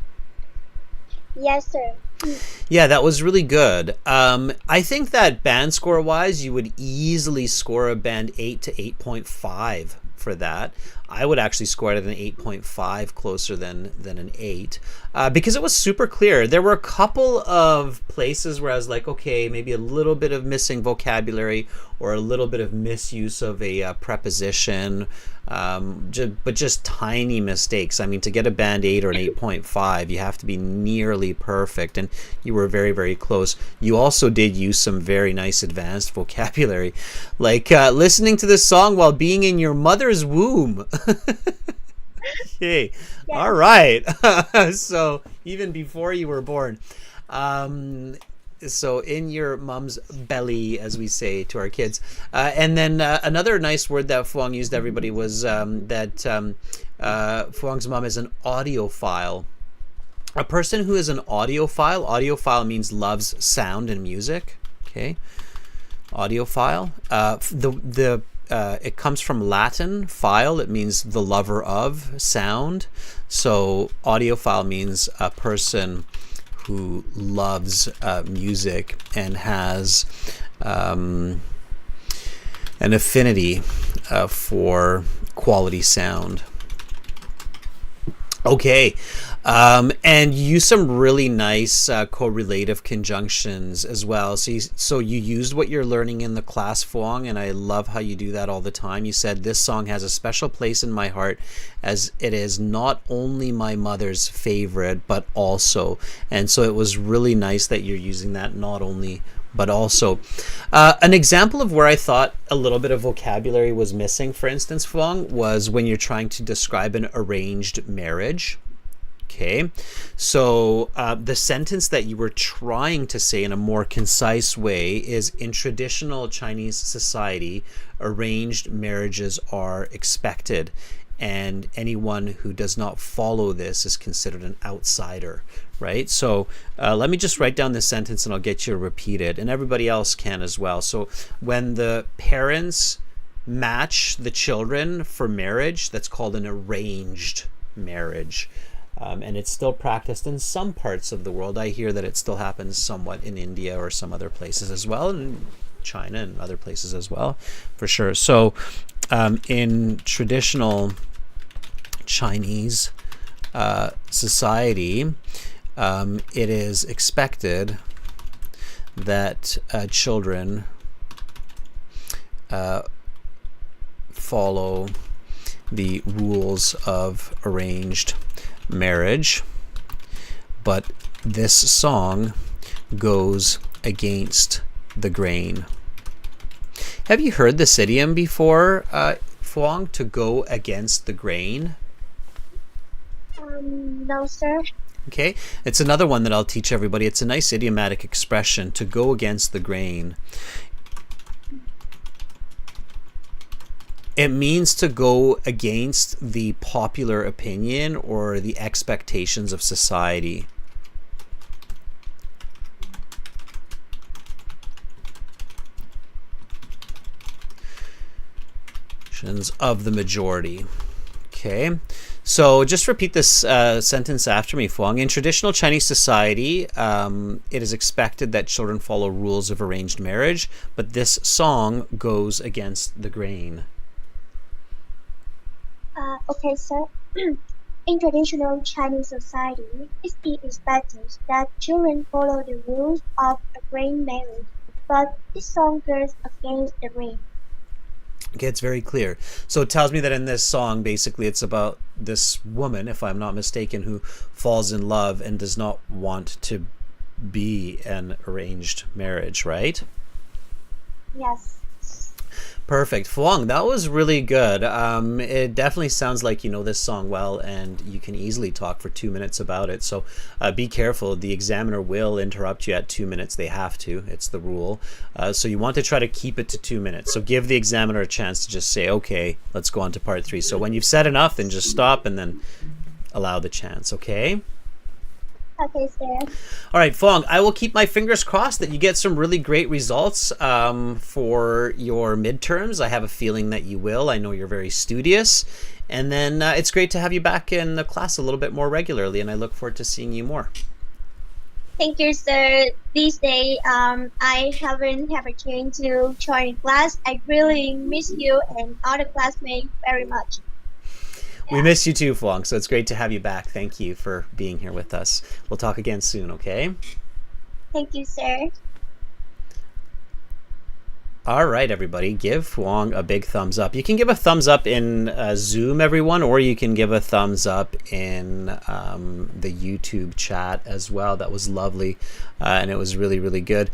Yes, sir. Yeah, that was really good. I think that band score wise, you would easily score a band 8 to 8.5 for that. I would actually score it at an 8.5, closer than an 8, because it was super clear. There were a couple of places where I was like, okay, maybe a little bit of missing vocabulary or a little bit of misuse of a preposition, but just tiny mistakes. I mean, to get a band 8 or an 8.5, you have to be nearly perfect, and you were very, very close. You also did use some very nice advanced vocabulary, like listening to this song while being in your mother's womb. Okay. Yes. All right. So even before you were born. So in your mom's belly, as we say to our kids. And then another nice word that Fuang used, everybody, was that Fuang's mom is an audiophile. A person who is an audiophile means loves sound and music. Okay. Audiophile. It comes from Latin, phile. It means the lover of sound. So audiophile means a person who loves music and has an affinity for quality sound. Okay. And use some really nice correlative conjunctions as well. So you used what you're learning in the class, Fuang, and I love how you do that all the time. You said, this song has a special place in my heart as it is not only my mother's favorite, but also. And so it was really nice that you're using that not only, but also. An example of where I thought a little bit of vocabulary was missing, for instance, Fuang, was when you're trying to describe an arranged marriage. Okay, so the sentence that you were trying to say in a more concise way is, in traditional Chinese society, arranged marriages are expected, and anyone who does not follow this is considered an outsider, right? So let me just write down this sentence and I'll get you to repeat it, and everybody else can as well. So when the parents match the children for marriage, that's called an arranged marriage. And it's still practiced in some parts of the world. I hear that it still happens somewhat in India or some other places as well, and China and other places as well, for sure. So in traditional Chinese society, it is expected that children follow the rules of arranged marriage, but this song goes against the grain. Have you heard this idiom before, Fuang, to go against the grain? No, sir. Okay, it's another one that I'll teach everybody. It's a nice idiomatic expression, to go against the grain. It means to go against the popular opinion or the expectations of society. Of the majority. Okay, so just repeat this sentence after me, Fuang. In traditional Chinese society, it is expected that children follow rules of arranged marriage, but this song goes against the grain. Okay, sir. In traditional Chinese society, it is expected that children follow the rules of arranged marriage, but this song goes against the grain. Okay, it's very clear. So it tells me that in this song, basically, it's about this woman, if I'm not mistaken, who falls in love and does not want to be an arranged marriage, right? Yes. Perfect. Fuang, that was really good. It definitely sounds like you know this song well, and you can easily talk for 2 minutes about it. So be careful. The examiner will interrupt you at 2 minutes. They have to. It's the rule. So you want to try to keep it to 2 minutes. So give the examiner a chance to just say, okay, let's go on to part 3. So when you've said enough, then just stop and then allow the chance, okay? Okay, sir. All right, Fong, I will keep my fingers crossed that you get some really great results for your midterms. I have a feeling that you will. I know you're very studious. And then it's great to have you back in the class a little bit more regularly, and I look forward to seeing you more. Thank you, sir. This day, I haven't have a chance to join class. I really miss you and all the classmates very much. We miss you too, Fong, so it's great to have you back. Thank you for being here with us. We'll talk again soon, okay? Thank you, sir. All right, everybody, give Fong a big thumbs up. You can give a thumbs up in Zoom, everyone, or you can give a thumbs up in the YouTube chat as well. That was lovely, and it was really, really good.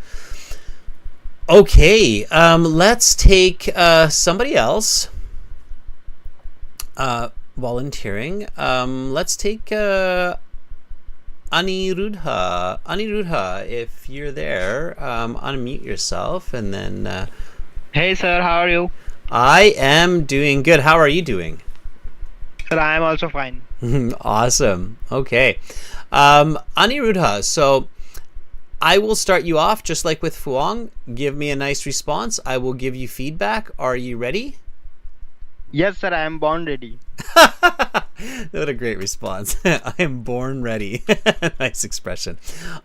Okay, let's take somebody else volunteering. Let's take Anirudha. Anirudha, if you're there, unmute yourself and then. Hey sir, how are you? I am doing good. How are you doing? Sir, I am also fine. Awesome. Okay. Anirudha, so I will start you off just like with Fuang. Give me a nice response. I will give you feedback. Are you ready? Yes sir, I am born ready. What a great response. I am born ready. Nice expression.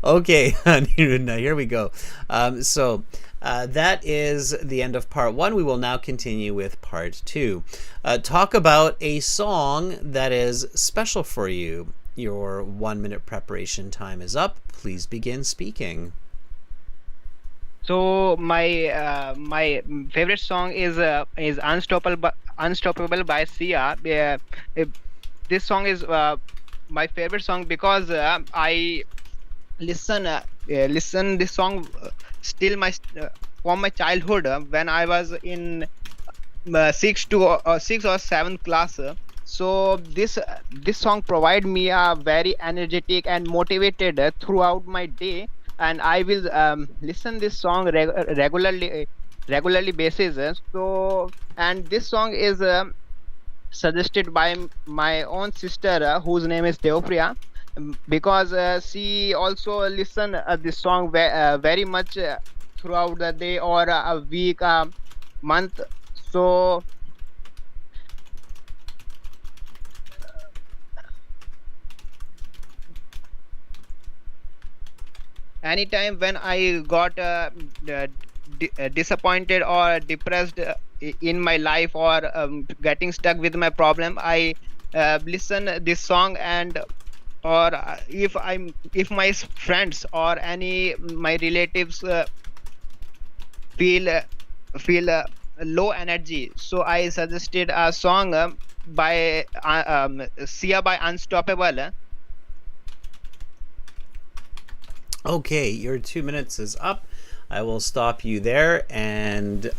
Okay, Anirudha, here we go. That is the end of part 1. We will now continue with part 2. Talk about a song that is special for you. Your 1-minute preparation time is up. Please begin speaking. So my favorite song is Unstoppable by Sia. This song is my favorite song because I listen this song still from my childhood when I was in 6 or 7th class. So this song provide me a very energetic and motivated throughout my day, and I will listen this song regularly basis. So and this song is suggested by my own sister whose name is Deopriya, because she also listen this song very much throughout the day or a week, month. So anytime when I got disappointed or depressed in my life, or getting stuck with my problem, I listen this song. And or if my friends or any my relatives feel low energy, so I suggested a song by Sia by Unstoppable. Okay, your 2 minutes is up. I will stop you there, and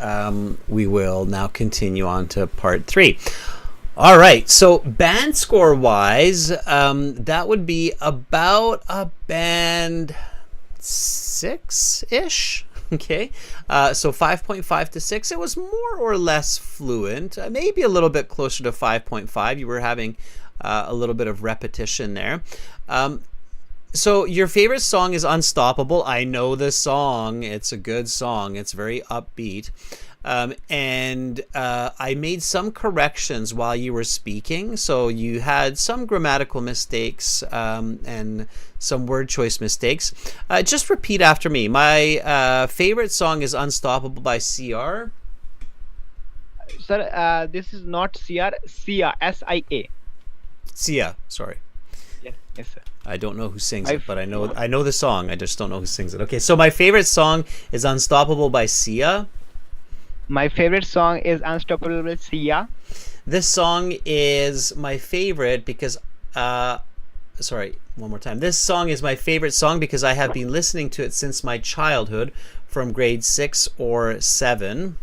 we will now continue on to part 3. All right, so band score wise, that would be about a band 6-ish. Okay, so 5.5 to 6. It was more or less fluent, maybe a little bit closer to 5.5. You were having a little bit of repetition there. So your favorite song is Unstoppable. I know the song. It's a good song. It's very upbeat. And I made some corrections while you were speaking. So you had some grammatical mistakes and some word choice mistakes. Just repeat after me. My favorite song is Unstoppable by CR. Sir, this is not CR, Sia, SIA. Sia, sorry. Yes, sir. I don't know who sings it, but I know the song. I just don't know who sings it. Okay, so my favorite song is Unstoppable by Sia. My favorite song is Unstoppable by Sia. This song is my favorite because sorry, one more time. This song is my favorite song because I have been listening to it since my childhood, from grade 6 or 7.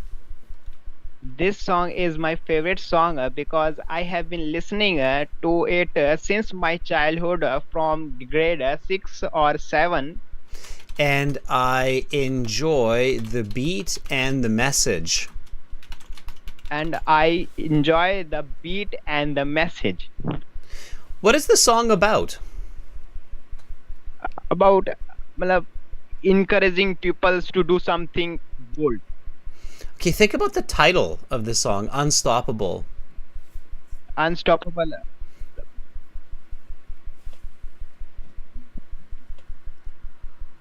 This song is my favorite song because I have been listening to it since my childhood, from grade 6 or 7. And I enjoy the beat and the message. And I enjoy the beat and the message. What is the song about? about matlab, encouraging pupils to do something bold. Okay, think about the title of the song, Unstoppable. Unstoppable.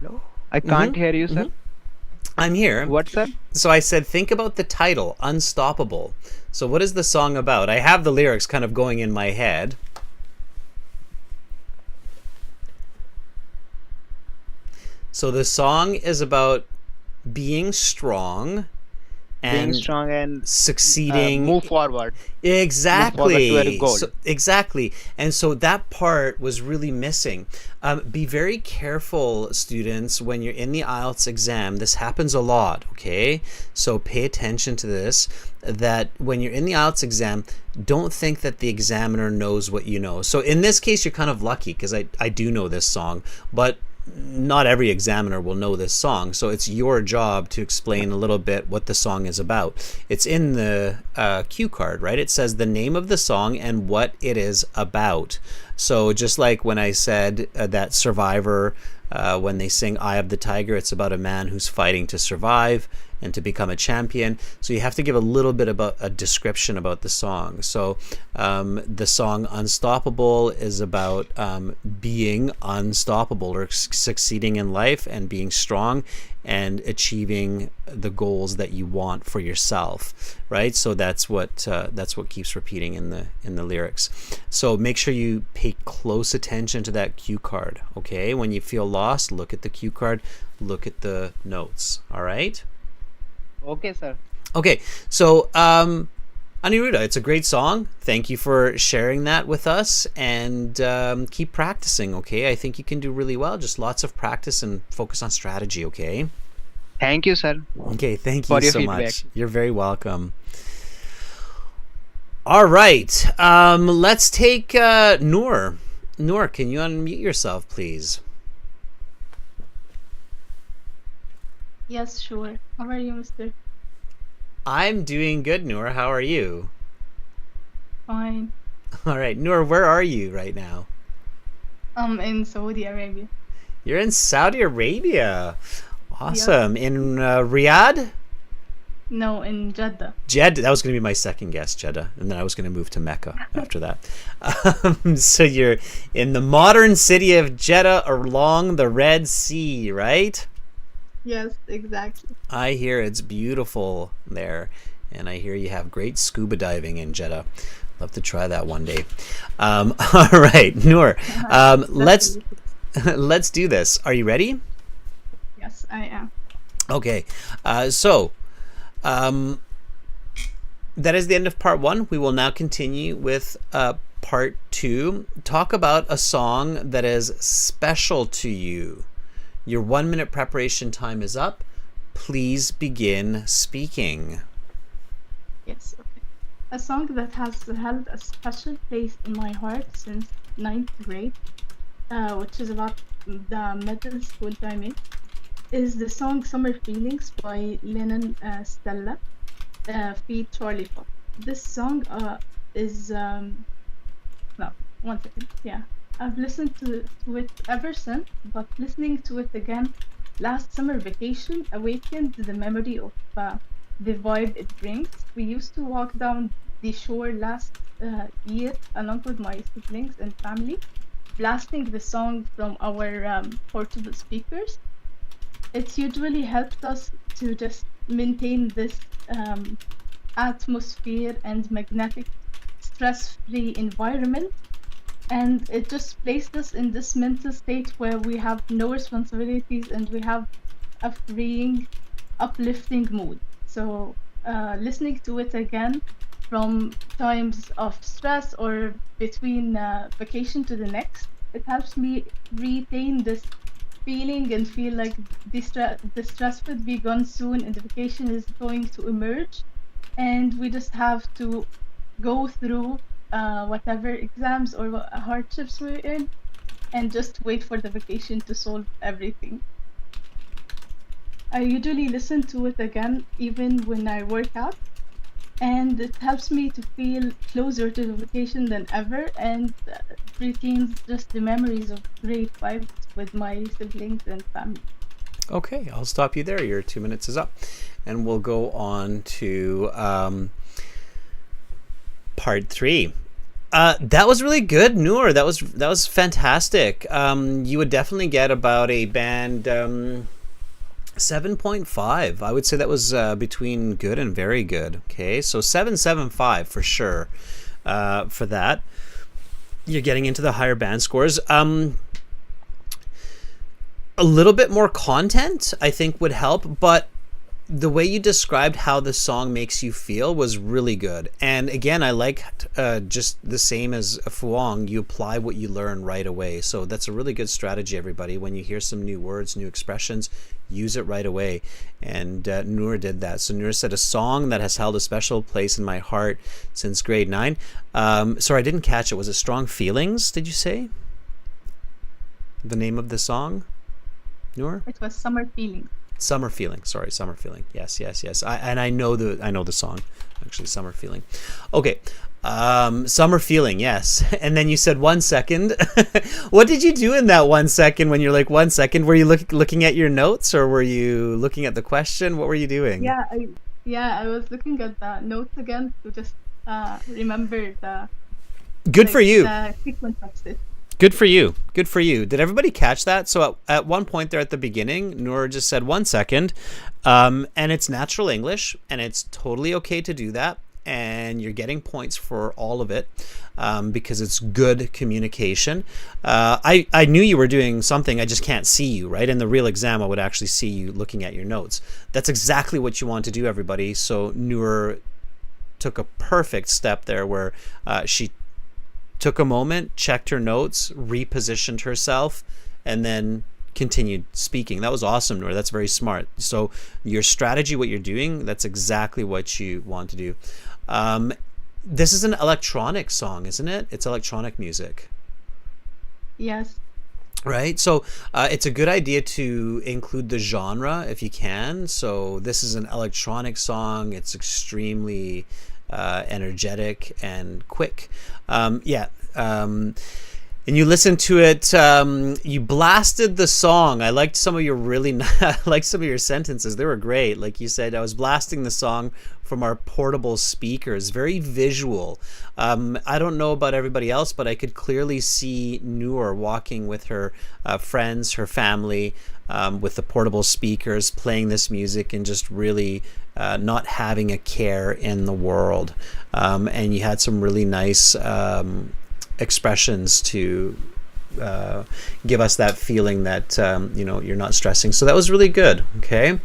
No, I can't hear you, sir. I'm here. What, sir? So I said, think about the title, Unstoppable. So what is the song about? I have the lyrics kind of going in my head. So the song is about being strong and Being strong and succeeding. move forward. Exactly. To a goal. Exactly. And so that part was really missing. Be very careful, students, when you're in the IELTS exam. This happens a lot, okay? So pay attention to this, that when you're in the IELTS exam, don't think that the examiner knows what you know. So in this case, you're kind of lucky because I do know this song, but not every examiner will know this song, so it's your job to explain a little bit what the song is about. It's in the cue card, right? It says the name of the song and what it is about. So just like when I said that Survivor, when they sing Eye of the Tiger, it's about a man who's fighting to survive and to become a champion. So you have to give a little bit about a description about the song. So the song Unstoppable is about being unstoppable or succeeding in life and being strong and achieving the goals that you want for yourself, right? So that's what keeps repeating in the lyrics. So make sure you pay close attention to that cue card, okay? When you feel lost, look at the cue card, look at the notes, all right? Okay, sir. Okay, so Aniruddha, it's a great song. Thank you for sharing that with us, and keep practicing, okay? I think you can do really well. Just lots of practice and focus on strategy, okay? Thank you, sir. Okay, thank For you your so feedback. much. You're very welcome. All right, let's take Noor. Noor, can you unmute yourself, please? Yes, sure. How are you, Mr.? I'm doing good, Noor. How are you? Fine. All right, Noor, where are you right now? I'm in Saudi Arabia. You're in Saudi Arabia. Awesome. In Riyadh? No, in Jeddah. Jeddah. That was going to be my second guess, Jeddah. And then I was going to move to Mecca after that. So you're in the modern city of Jeddah along the Red Sea, right? Yes, exactly. I hear it's beautiful there. And I hear you have great scuba diving in Jeddah. Love to try that one day. All right, Noor. Let's do this. Are you ready? Yes, I am. Okay. So that is the end of part 1. We will now continue with part 2. Talk about a song that is special to you. Your 1-minute preparation time is up. Please begin speaking. Yes, okay. A song that has held a special place in my heart since 9th grade, which is about the middle school timing, is the song Summer Feelings by Lennon Stella feat Charlie Puth. This song is no, 1 second. Yeah, I've listened to it ever since, but listening to it again last summer vacation awakened the memory of the vibe it brings. We used to walk down the shore last year along with my siblings and family, blasting the song from our portable speakers. It usually helped us to just maintain this atmosphere and magnetic, stress-free environment. And it just placed us in this mental state where we have no responsibilities and we have a freeing, uplifting mood. So listening to it again from times of stress or between vacation to the next, it helps me retain this feeling and feel like the stress would be gone soon and the vacation is going to emerge, and we just have to go through whatever exams or hardships we're in and just wait for the vacation to solve everything. I usually listen to it again even when I work out, and it helps me to feel closer to the vacation than ever, and retains just the memories of great vibes with my siblings and family. Okay, I'll stop you there. Your 2 minutes is up. And we'll go on to part 3. That was really good, Noor. That was fantastic. You would definitely get about a band 7.5. I would say that was between good and very good. Okay, so 7.75 for sure. For that, you're getting into the higher band scores. A little bit more content, I think, would help, but the way you described how the song makes you feel was really good. And again, I liked just the same as Fuang, you apply what you learn right away. So that's a really good strategy, everybody. When you hear some new words, new expressions, use it right away. And Noor did that. So Noor said, a song that has held a special place in my heart since grade 9. Sorry, I didn't catch it. Was it Strong Feelings, did you say? The name of the song, Noor? It was Summer Feeling. Summer Feeling. Sorry, Summer Feeling. Yes. I know the song, actually, Summer Feeling. Okay. Summer Feeling, yes. And then you said 1 second. What did you do in that 1 second when you're like 1 second? Were you looking at your notes, or were you looking at the question? What were you doing? Yeah, I was looking at the notes again to just remember the Good for you. the sequence of it. Good for you. Good for you. Did everybody catch that? So at one point there at the beginning, Noor just said 1 second, and it's natural English, and it's totally okay to do that. And you're getting points for all of it because it's good communication. I knew you were doing something. I just can't see you, right? In the real exam, I would actually see you looking at your notes. That's exactly what you want to do, everybody. So Noor took a perfect step there where she took a moment, checked her notes, repositioned herself, and then continued speaking. That was awesome, Noor. That's very smart. So your strategy, what you're doing, that's exactly what you want to do. This is an electronic song, isn't it? It's electronic music. Yes. Right, so it's a good idea to include the genre if you can. So this is an electronic song. It's extremely energetic and quick. And you listened to it. You blasted the song. I liked some of your I liked some of your sentences. They were great. Like you said, I was blasting the song from our portable speakers. Very visual. I don't know about everybody else, but I could clearly see Noor walking with her friends, her family, with the portable speakers, playing this music and just really not having a care in the world. And you had some really nice expressions to give us that feeling that you're not stressing. So that was really good. Okay.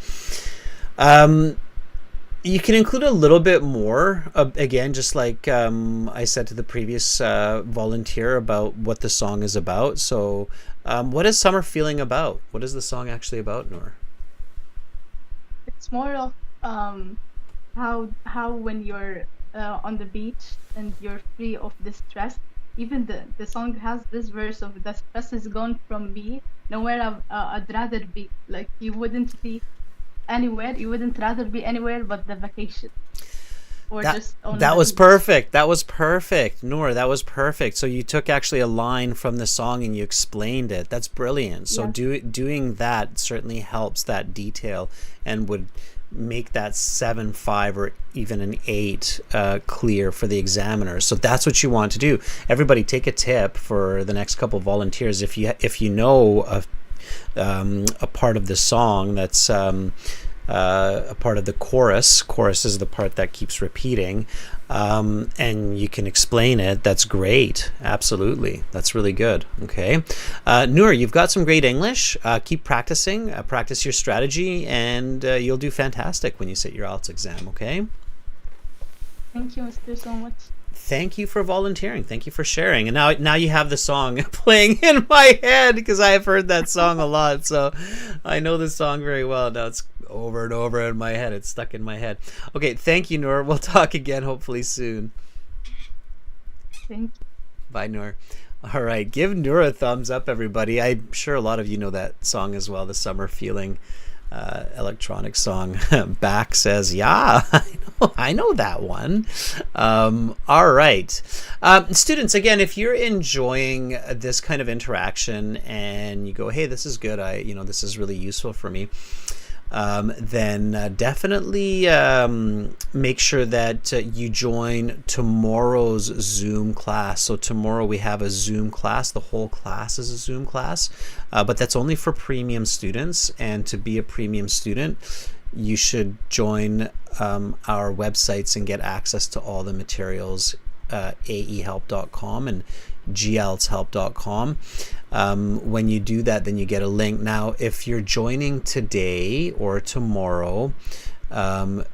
You can include a little bit more, again, just like I said to the previous volunteer about what the song is about. So what is Summer Feeling about? What is the song actually about, Noor? It's more of how when you're on the beach and you're free of the stress. Even the song has this verse of the stress is gone from me. Nowhere I'd rather be. Like you wouldn't be anywhere. You wouldn't rather be anywhere but the vacation. Or just on that the was beach. perfect. That was perfect, Noor. That was perfect. So you took actually a line from the song and you explained it. That's brilliant. So Yeah. doing that certainly helps that detail and would make that 7.5 or even an 8 clear for the examiner. So that's what you want to do. Everybody, take a tip for the next couple volunteers. If you know a part of the song that's a part of the chorus. Chorus is the part that keeps repeating, and you can explain it. That's great. Absolutely, that's really good. Okay, Noor, you've got some great English. Keep practicing. Practice your strategy, and you'll do fantastic when you sit your IELTS exam. Okay. Thank you, Mr. So much. Thank you for volunteering. Thank you for sharing. And now you have the song playing in my head because I have heard that song a lot. So I know the song very well. Now it's over and over in my head. It's stuck in my head. Okay, thank you, Noor. We'll talk again hopefully soon. Thank you. Bye, Noor. All right, give Noor a thumbs up, everybody. I'm sure a lot of you know that song as well, the Summer Feeling electronic song. Back says, yeah, I know. I know that one. All right. Students, again, if you're enjoying this kind of interaction and you go, hey, this is good, this is really useful for me, then definitely make sure that you join tomorrow's Zoom class. So tomorrow we have a Zoom class. The whole class is a Zoom class, but that's only for premium students. And to be a premium student, you should join our websites and get access to all the materials, aehelp.com and glshelp.com. When you do that, then you get a link. Now, if you're joining today or tomorrow,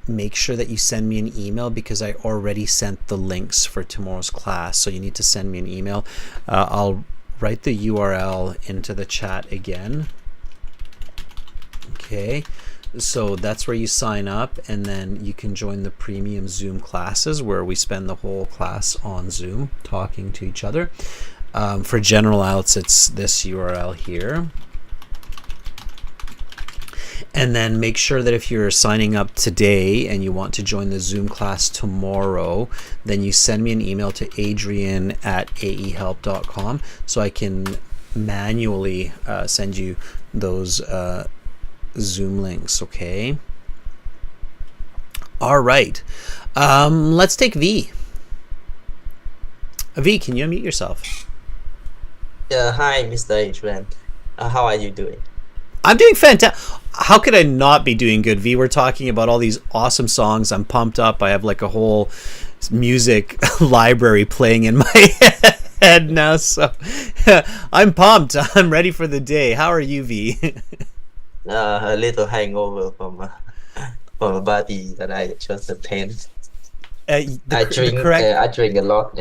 make sure that you send me an email, because I already sent the links for tomorrow's class. So you need to send me an email. I'll write the URL into the chat again. Okay. So that's where you sign up, and then you can join the premium Zoom classes where we spend the whole class on Zoom talking to each other. For general IELTS, it's this URL here. And then make sure that if you're signing up today and you want to join the Zoom class tomorrow, then you send me an email to adrian@aehelp.com so I can manually send you those Zoom links. Okay. All right. Let's take V. V, can you unmute yourself? Hi, Mr. Adrian. How are you doing? I'm doing fantastic. How could I not be doing good, V? We're talking about all these awesome songs. I'm pumped up. I have like a whole music library playing in my head now. So I'm pumped. I'm ready for the day. How are you, V? A little hangover from a party that I just attended. I drink a lot.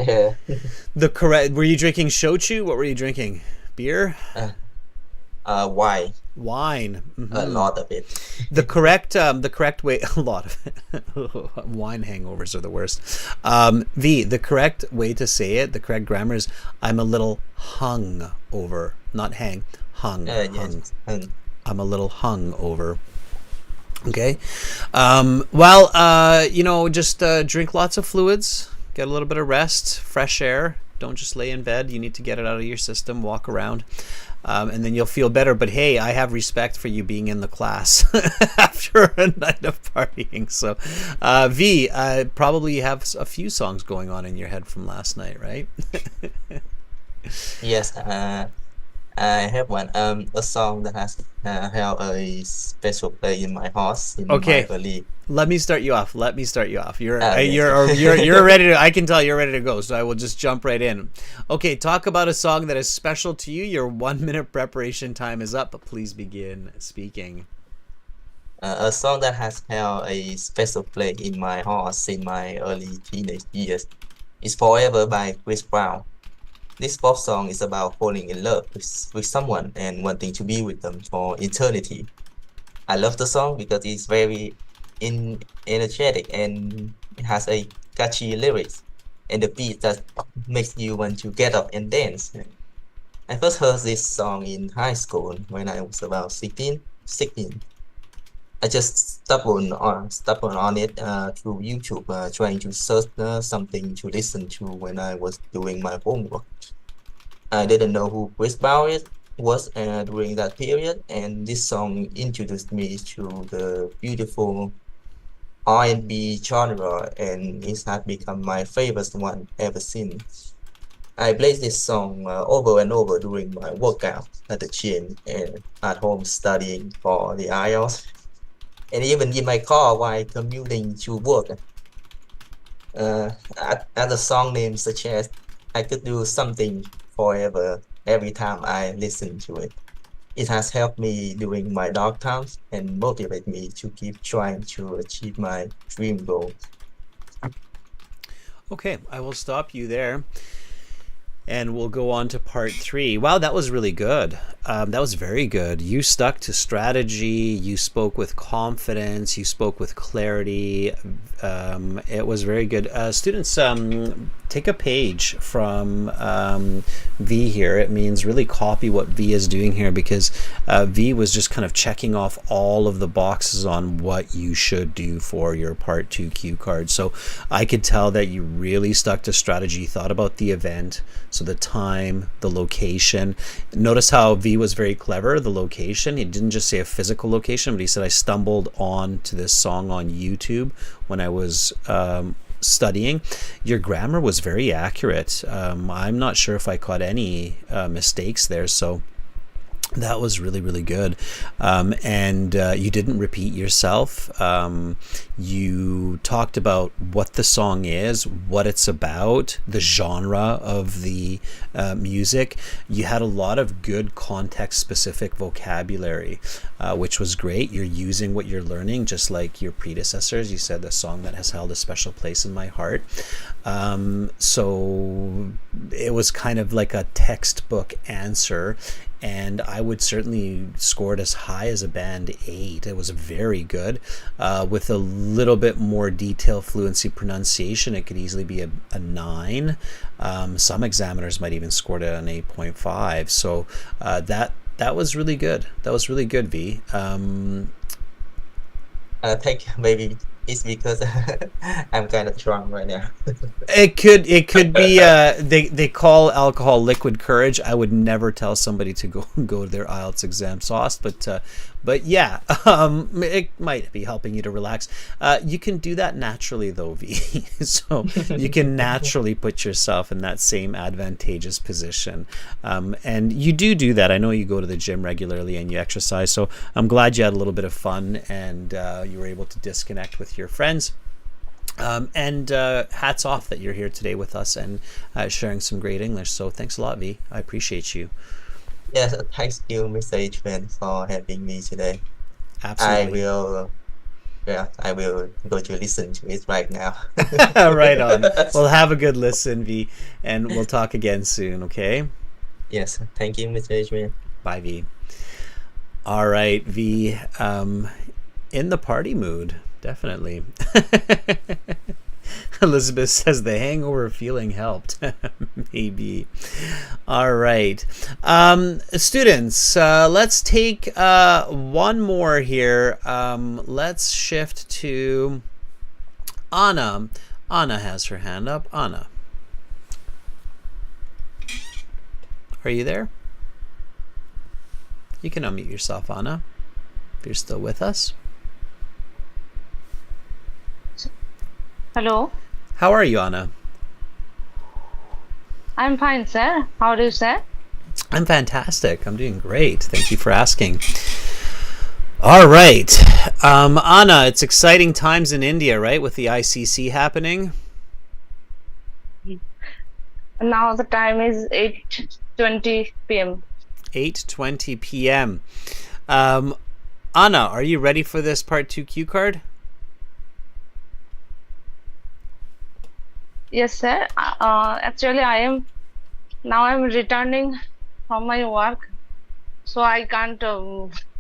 The correct. Were you drinking shochu? What were you drinking? Beer? Wine. Wine. Mm-hmm. A lot of it. The correct way. A lot of it. Wine hangovers are the worst. V, the correct way to say it, the correct grammar is I'm a little hung over, not hang. Hung. Yes. I'm a little hung over. Okay. Just drink lots of fluids, get a little bit of rest, fresh air. Don't just lay in bed. You need to get it out of your system, walk around, and then you'll feel better. But hey, I have respect for you being in the class after a night of partying. So, V, probably you have a few songs going on in your head from last night, right? Yes. I have one. A song that has held a special place in my heart. Okay. My early... Let me start you off. You're Yes. ready to. I can tell you're ready to go. So I will just jump right in. Okay, talk about a song that is special to you. Your 1 minute preparation time is up, but please begin speaking. A song that has held a special place in my heart since my early teenage years is "Forever" by Chris Brown. This pop song is about falling in love with someone and wanting to be with them for eternity. I love the song because it's very energetic and it has a catchy lyrics and the beat that makes you want to get up and dance. I first heard this song in high school when I was about 16. I just stumbled on it through YouTube, trying to search something to listen to when I was doing my homework. I didn't know who Chris Brown was during that period, and this song introduced me to the beautiful R&B genre, and it has become my favorite one ever since. I played this song over and over during my workout at the gym and at home studying for the IELTS. And even in my car while commuting to work. As the song name suggests, I could do something forever every time I listen to it. It has helped me during my dark times and motivate me to keep trying to achieve my dream goal. Okay, I will stop you there. And we'll go on to part 3. Wow, that was really good. That was very good. You stuck to strategy. You spoke with confidence. You spoke with clarity. It was very good. Students, take a page from V here. It means really copy what V is doing here, because V was just kind of checking off all of the boxes on what you should do for your part 2 cue card. So I could tell that you really stuck to strategy, thought about the event, so the time, the location. Notice how V was very clever, the location. He didn't just say a physical location, but he said, I stumbled on to this song on YouTube when I was studying. Your grammar was very accurate. I'm not sure if I caught any mistakes there, so that was really, really good. And you didn't repeat yourself. You talked about what the song is, what it's about, the genre of the music. You had a lot of good context-specific vocabulary, which was great. You're using what you're learning, just like your predecessors. You said the song that has held a special place in my heart. So it was kind of like a textbook answer, and I would certainly score it as high as a band 8. It was very good. With a little bit more detail, fluency, pronunciation, it could easily be a 9. Some examiners might even score it an 8.5. So that was really good. That was really good, V. I think maybe it's because I'm kind of drunk right now. It could be they call alcohol liquid courage. I would never tell somebody to go to their IELTS exam sauce, but yeah, it might be helping you to relax. You can do that naturally though, V. So you can naturally put yourself in that same advantageous position, and you do that. I know you go to the gym regularly and you exercise, so I'm glad you had a little bit of fun and you were able to disconnect with your friends. And hats off that you're here today with us and sharing some great English. So thanks a lot, V. I appreciate you. Yes, thanks you, Mr. Adrian, for having me today. Absolutely. I will go to listen to it right now. Right on. Well, have a good listen, V, and we'll talk again soon, okay? Yes, thank you, Mr. Adrian. Bye, V. All right, V, in the party mood, definitely. Elizabeth says the hangover feeling helped. Maybe. All right. Students, let's take one more here. Let's shift to Anna. Anna has her hand up. Anna. Are you there? You can unmute yourself, Anna, if you're still with us. Hello. How are you, Anna? I'm fine, sir. How do you say? I'm fantastic. I'm doing great. Thank you for asking. All right. Anna, it's exciting times in India, right, with the ICC happening? Now the time is 8:20 p.m. 8:20 p.m. Anna, are you ready for this part 2 cue card? Yes, sir. Actually, I'm returning from my work, so I can't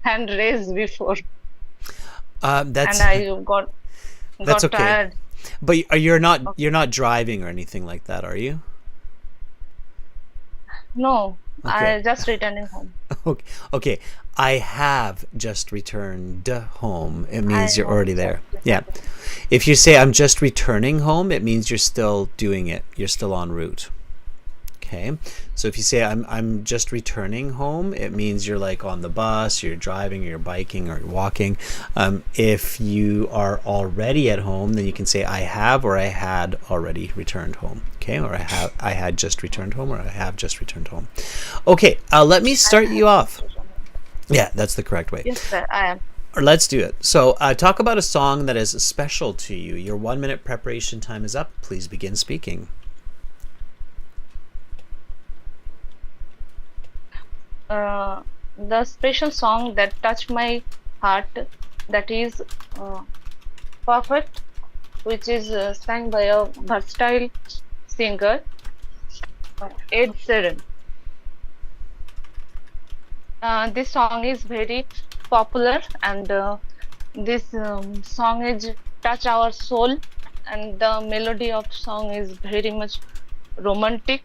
hand raise before, and I got that's okay. tired. But you're not driving or anything like that, are you? No, Okay. I just returning home. Okay. I have just returned home. It means I you're know, already sir. there. Yeah. If you say I'm just returning home, it means you're still doing it. You're still en route. Okay. So if you say I'm just returning home, it means you're like on the bus, you're driving, you're biking, or you're walking. If you are already at home, then you can say I have or I had already returned home. Okay, or I had just returned home, or I have just returned home. Okay, let me start you off. Yeah, that's the correct way. Yes, sir. I am. Or let's do it. So talk about a song that is special to you. Your 1 minute preparation time is up. Please begin speaking. The special song that touched my heart, that is Perfect, which is sang by a versatile singer. Ed Sheeran. This song is very popular, and this song is touch our soul, and the melody of song is very much romantic.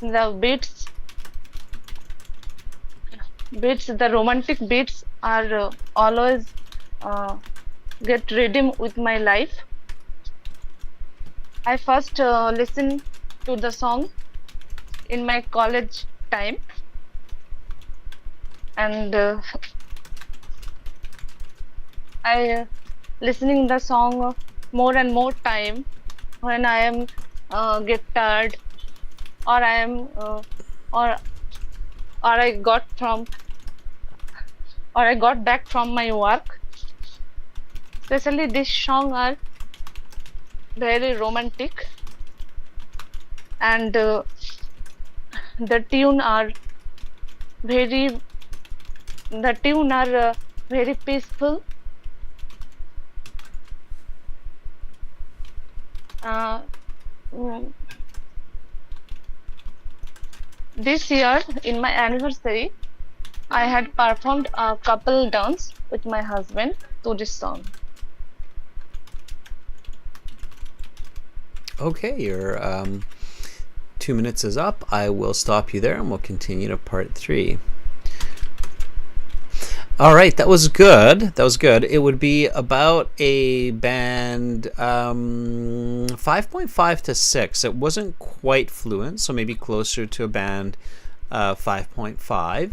The the romantic beats are always uh, get rhythm with my life. I first listened to the song in my college time, and I listening the song more and more time when I am get tired, or I am or I got from or I got back from my work. Especially this song are very romantic, and the tune are very the tune are very peaceful. Uh, mm, this year in my anniversary, I had performed a couple dance with my husband to this song. Okay, your 2 minutes is up. I will stop you there and we'll continue to part 3. All right, that was good. That was good. It would be about a band 5.5 to 6. It wasn't quite fluent, so maybe closer to a band 5.5.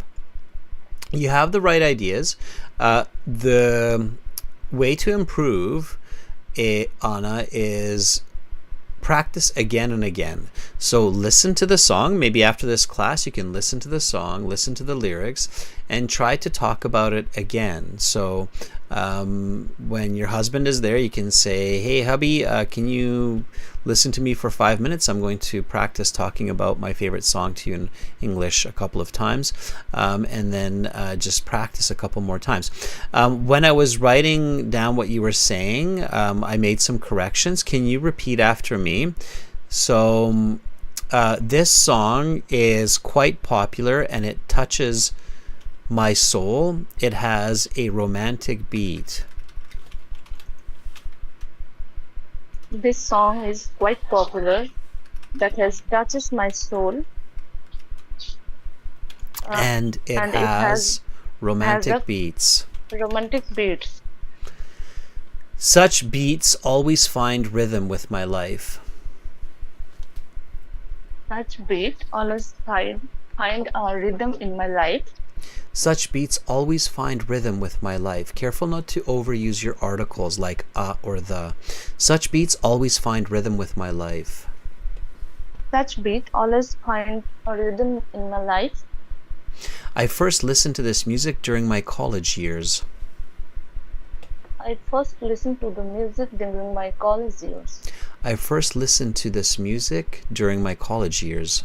You have the right ideas. The way to improve it, Anna, is practice again and again. So listen to the song. Maybe after this class you can listen to the song, listen to the lyrics, and try to talk about it again. So when your husband is there, you can say, hey hubby, can you listen to me for 5 minutes? I'm going to practice talking about my favorite song to you in English a couple of times, and then just practice a couple more times. When I was writing down what you were saying, I made some corrections. Can you repeat after me? So this song is quite popular and it touches my soul. It has a romantic beat. This song is quite popular that has touches my soul, And it and has romantic a beats. romantic beats. Such beats always find rhythm with my life. Such beat always find a rhythm in my life. Such beats always find rhythm with my life. Careful not to overuse your articles like or the. Such beats always find rhythm with my life. Such beat always find a rhythm in my life. I first listened to this music during my college years. I first listened to the music during my college years. I first listened to this music during my college years.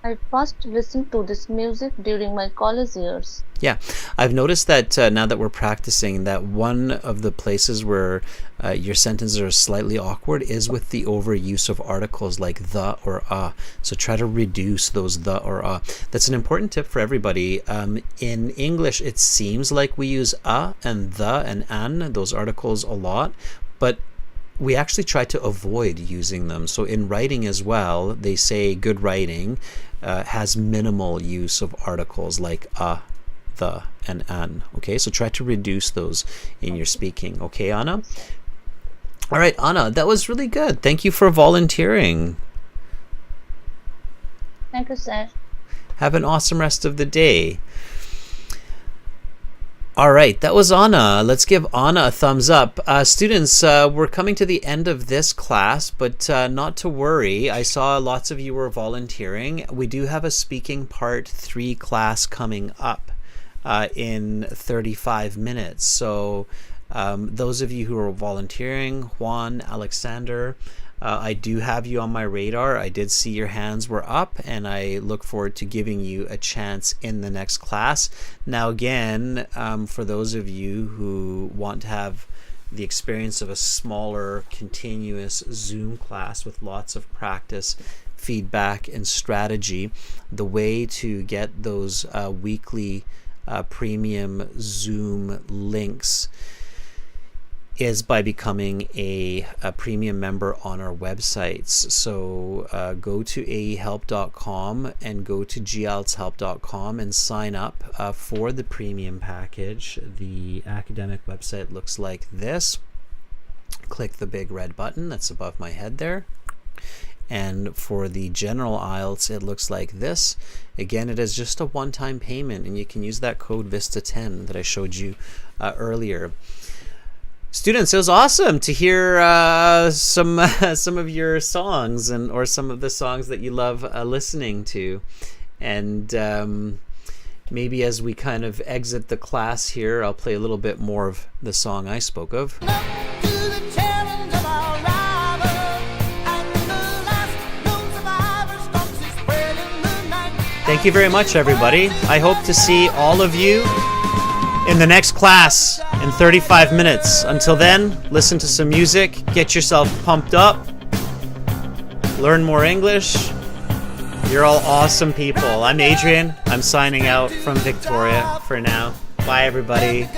I first listened to this music during my college years. Yeah, I've noticed that now that we're practicing, that one of the places where your sentences are slightly awkward is with the overuse of articles like the or a. So try to reduce those the or a. That's an important tip for everybody. In English, it seems like we use a and the and an, those articles, a lot, but we actually try to avoid using them. So in writing as well, they say good writing has minimal use of articles like a, the, and an. Okay, so try to reduce those in your speaking. Okay, Anna? All right, Anna, that was really good. Thank you for volunteering. Thank you, sir. Have an awesome rest of the day. All right, that was Anna. Let's give Anna a thumbs up. Students, we're coming to the end of this class, but not to worry. I saw lots of you were volunteering. We do have a speaking part 3 class coming up in 35 minutes. So those of you who are volunteering, Juan, Alexander, I do have you on my radar. I did see your hands were up, and I look forward to giving you a chance in the next class. Now again, for those of you who want to have the experience of a smaller, continuous Zoom class with lots of practice, feedback, and strategy. The way to get those weekly premium Zoom links is by becoming a premium member on our websites. So go to aehelp.com and go to gieltshelp.com and sign up for the premium package. The academic website looks like this. Click the big red button that's above my head there. And for the general IELTS, it looks like this. Again, it is just a one-time payment, and you can use that code VISTA10 that I showed you earlier. Students, it was awesome to hear some of your songs or some of the songs that you love listening to. And maybe as we kind of exit the class here, I'll play a little bit more of the song I spoke of. Thank you very much, everybody. I hope to see all of you in the next class in 35 minutes. Until then, listen to some music, get yourself pumped up, learn more English. You're all awesome people. I'm Adrian. I'm signing out from Victoria for now. Bye, everybody.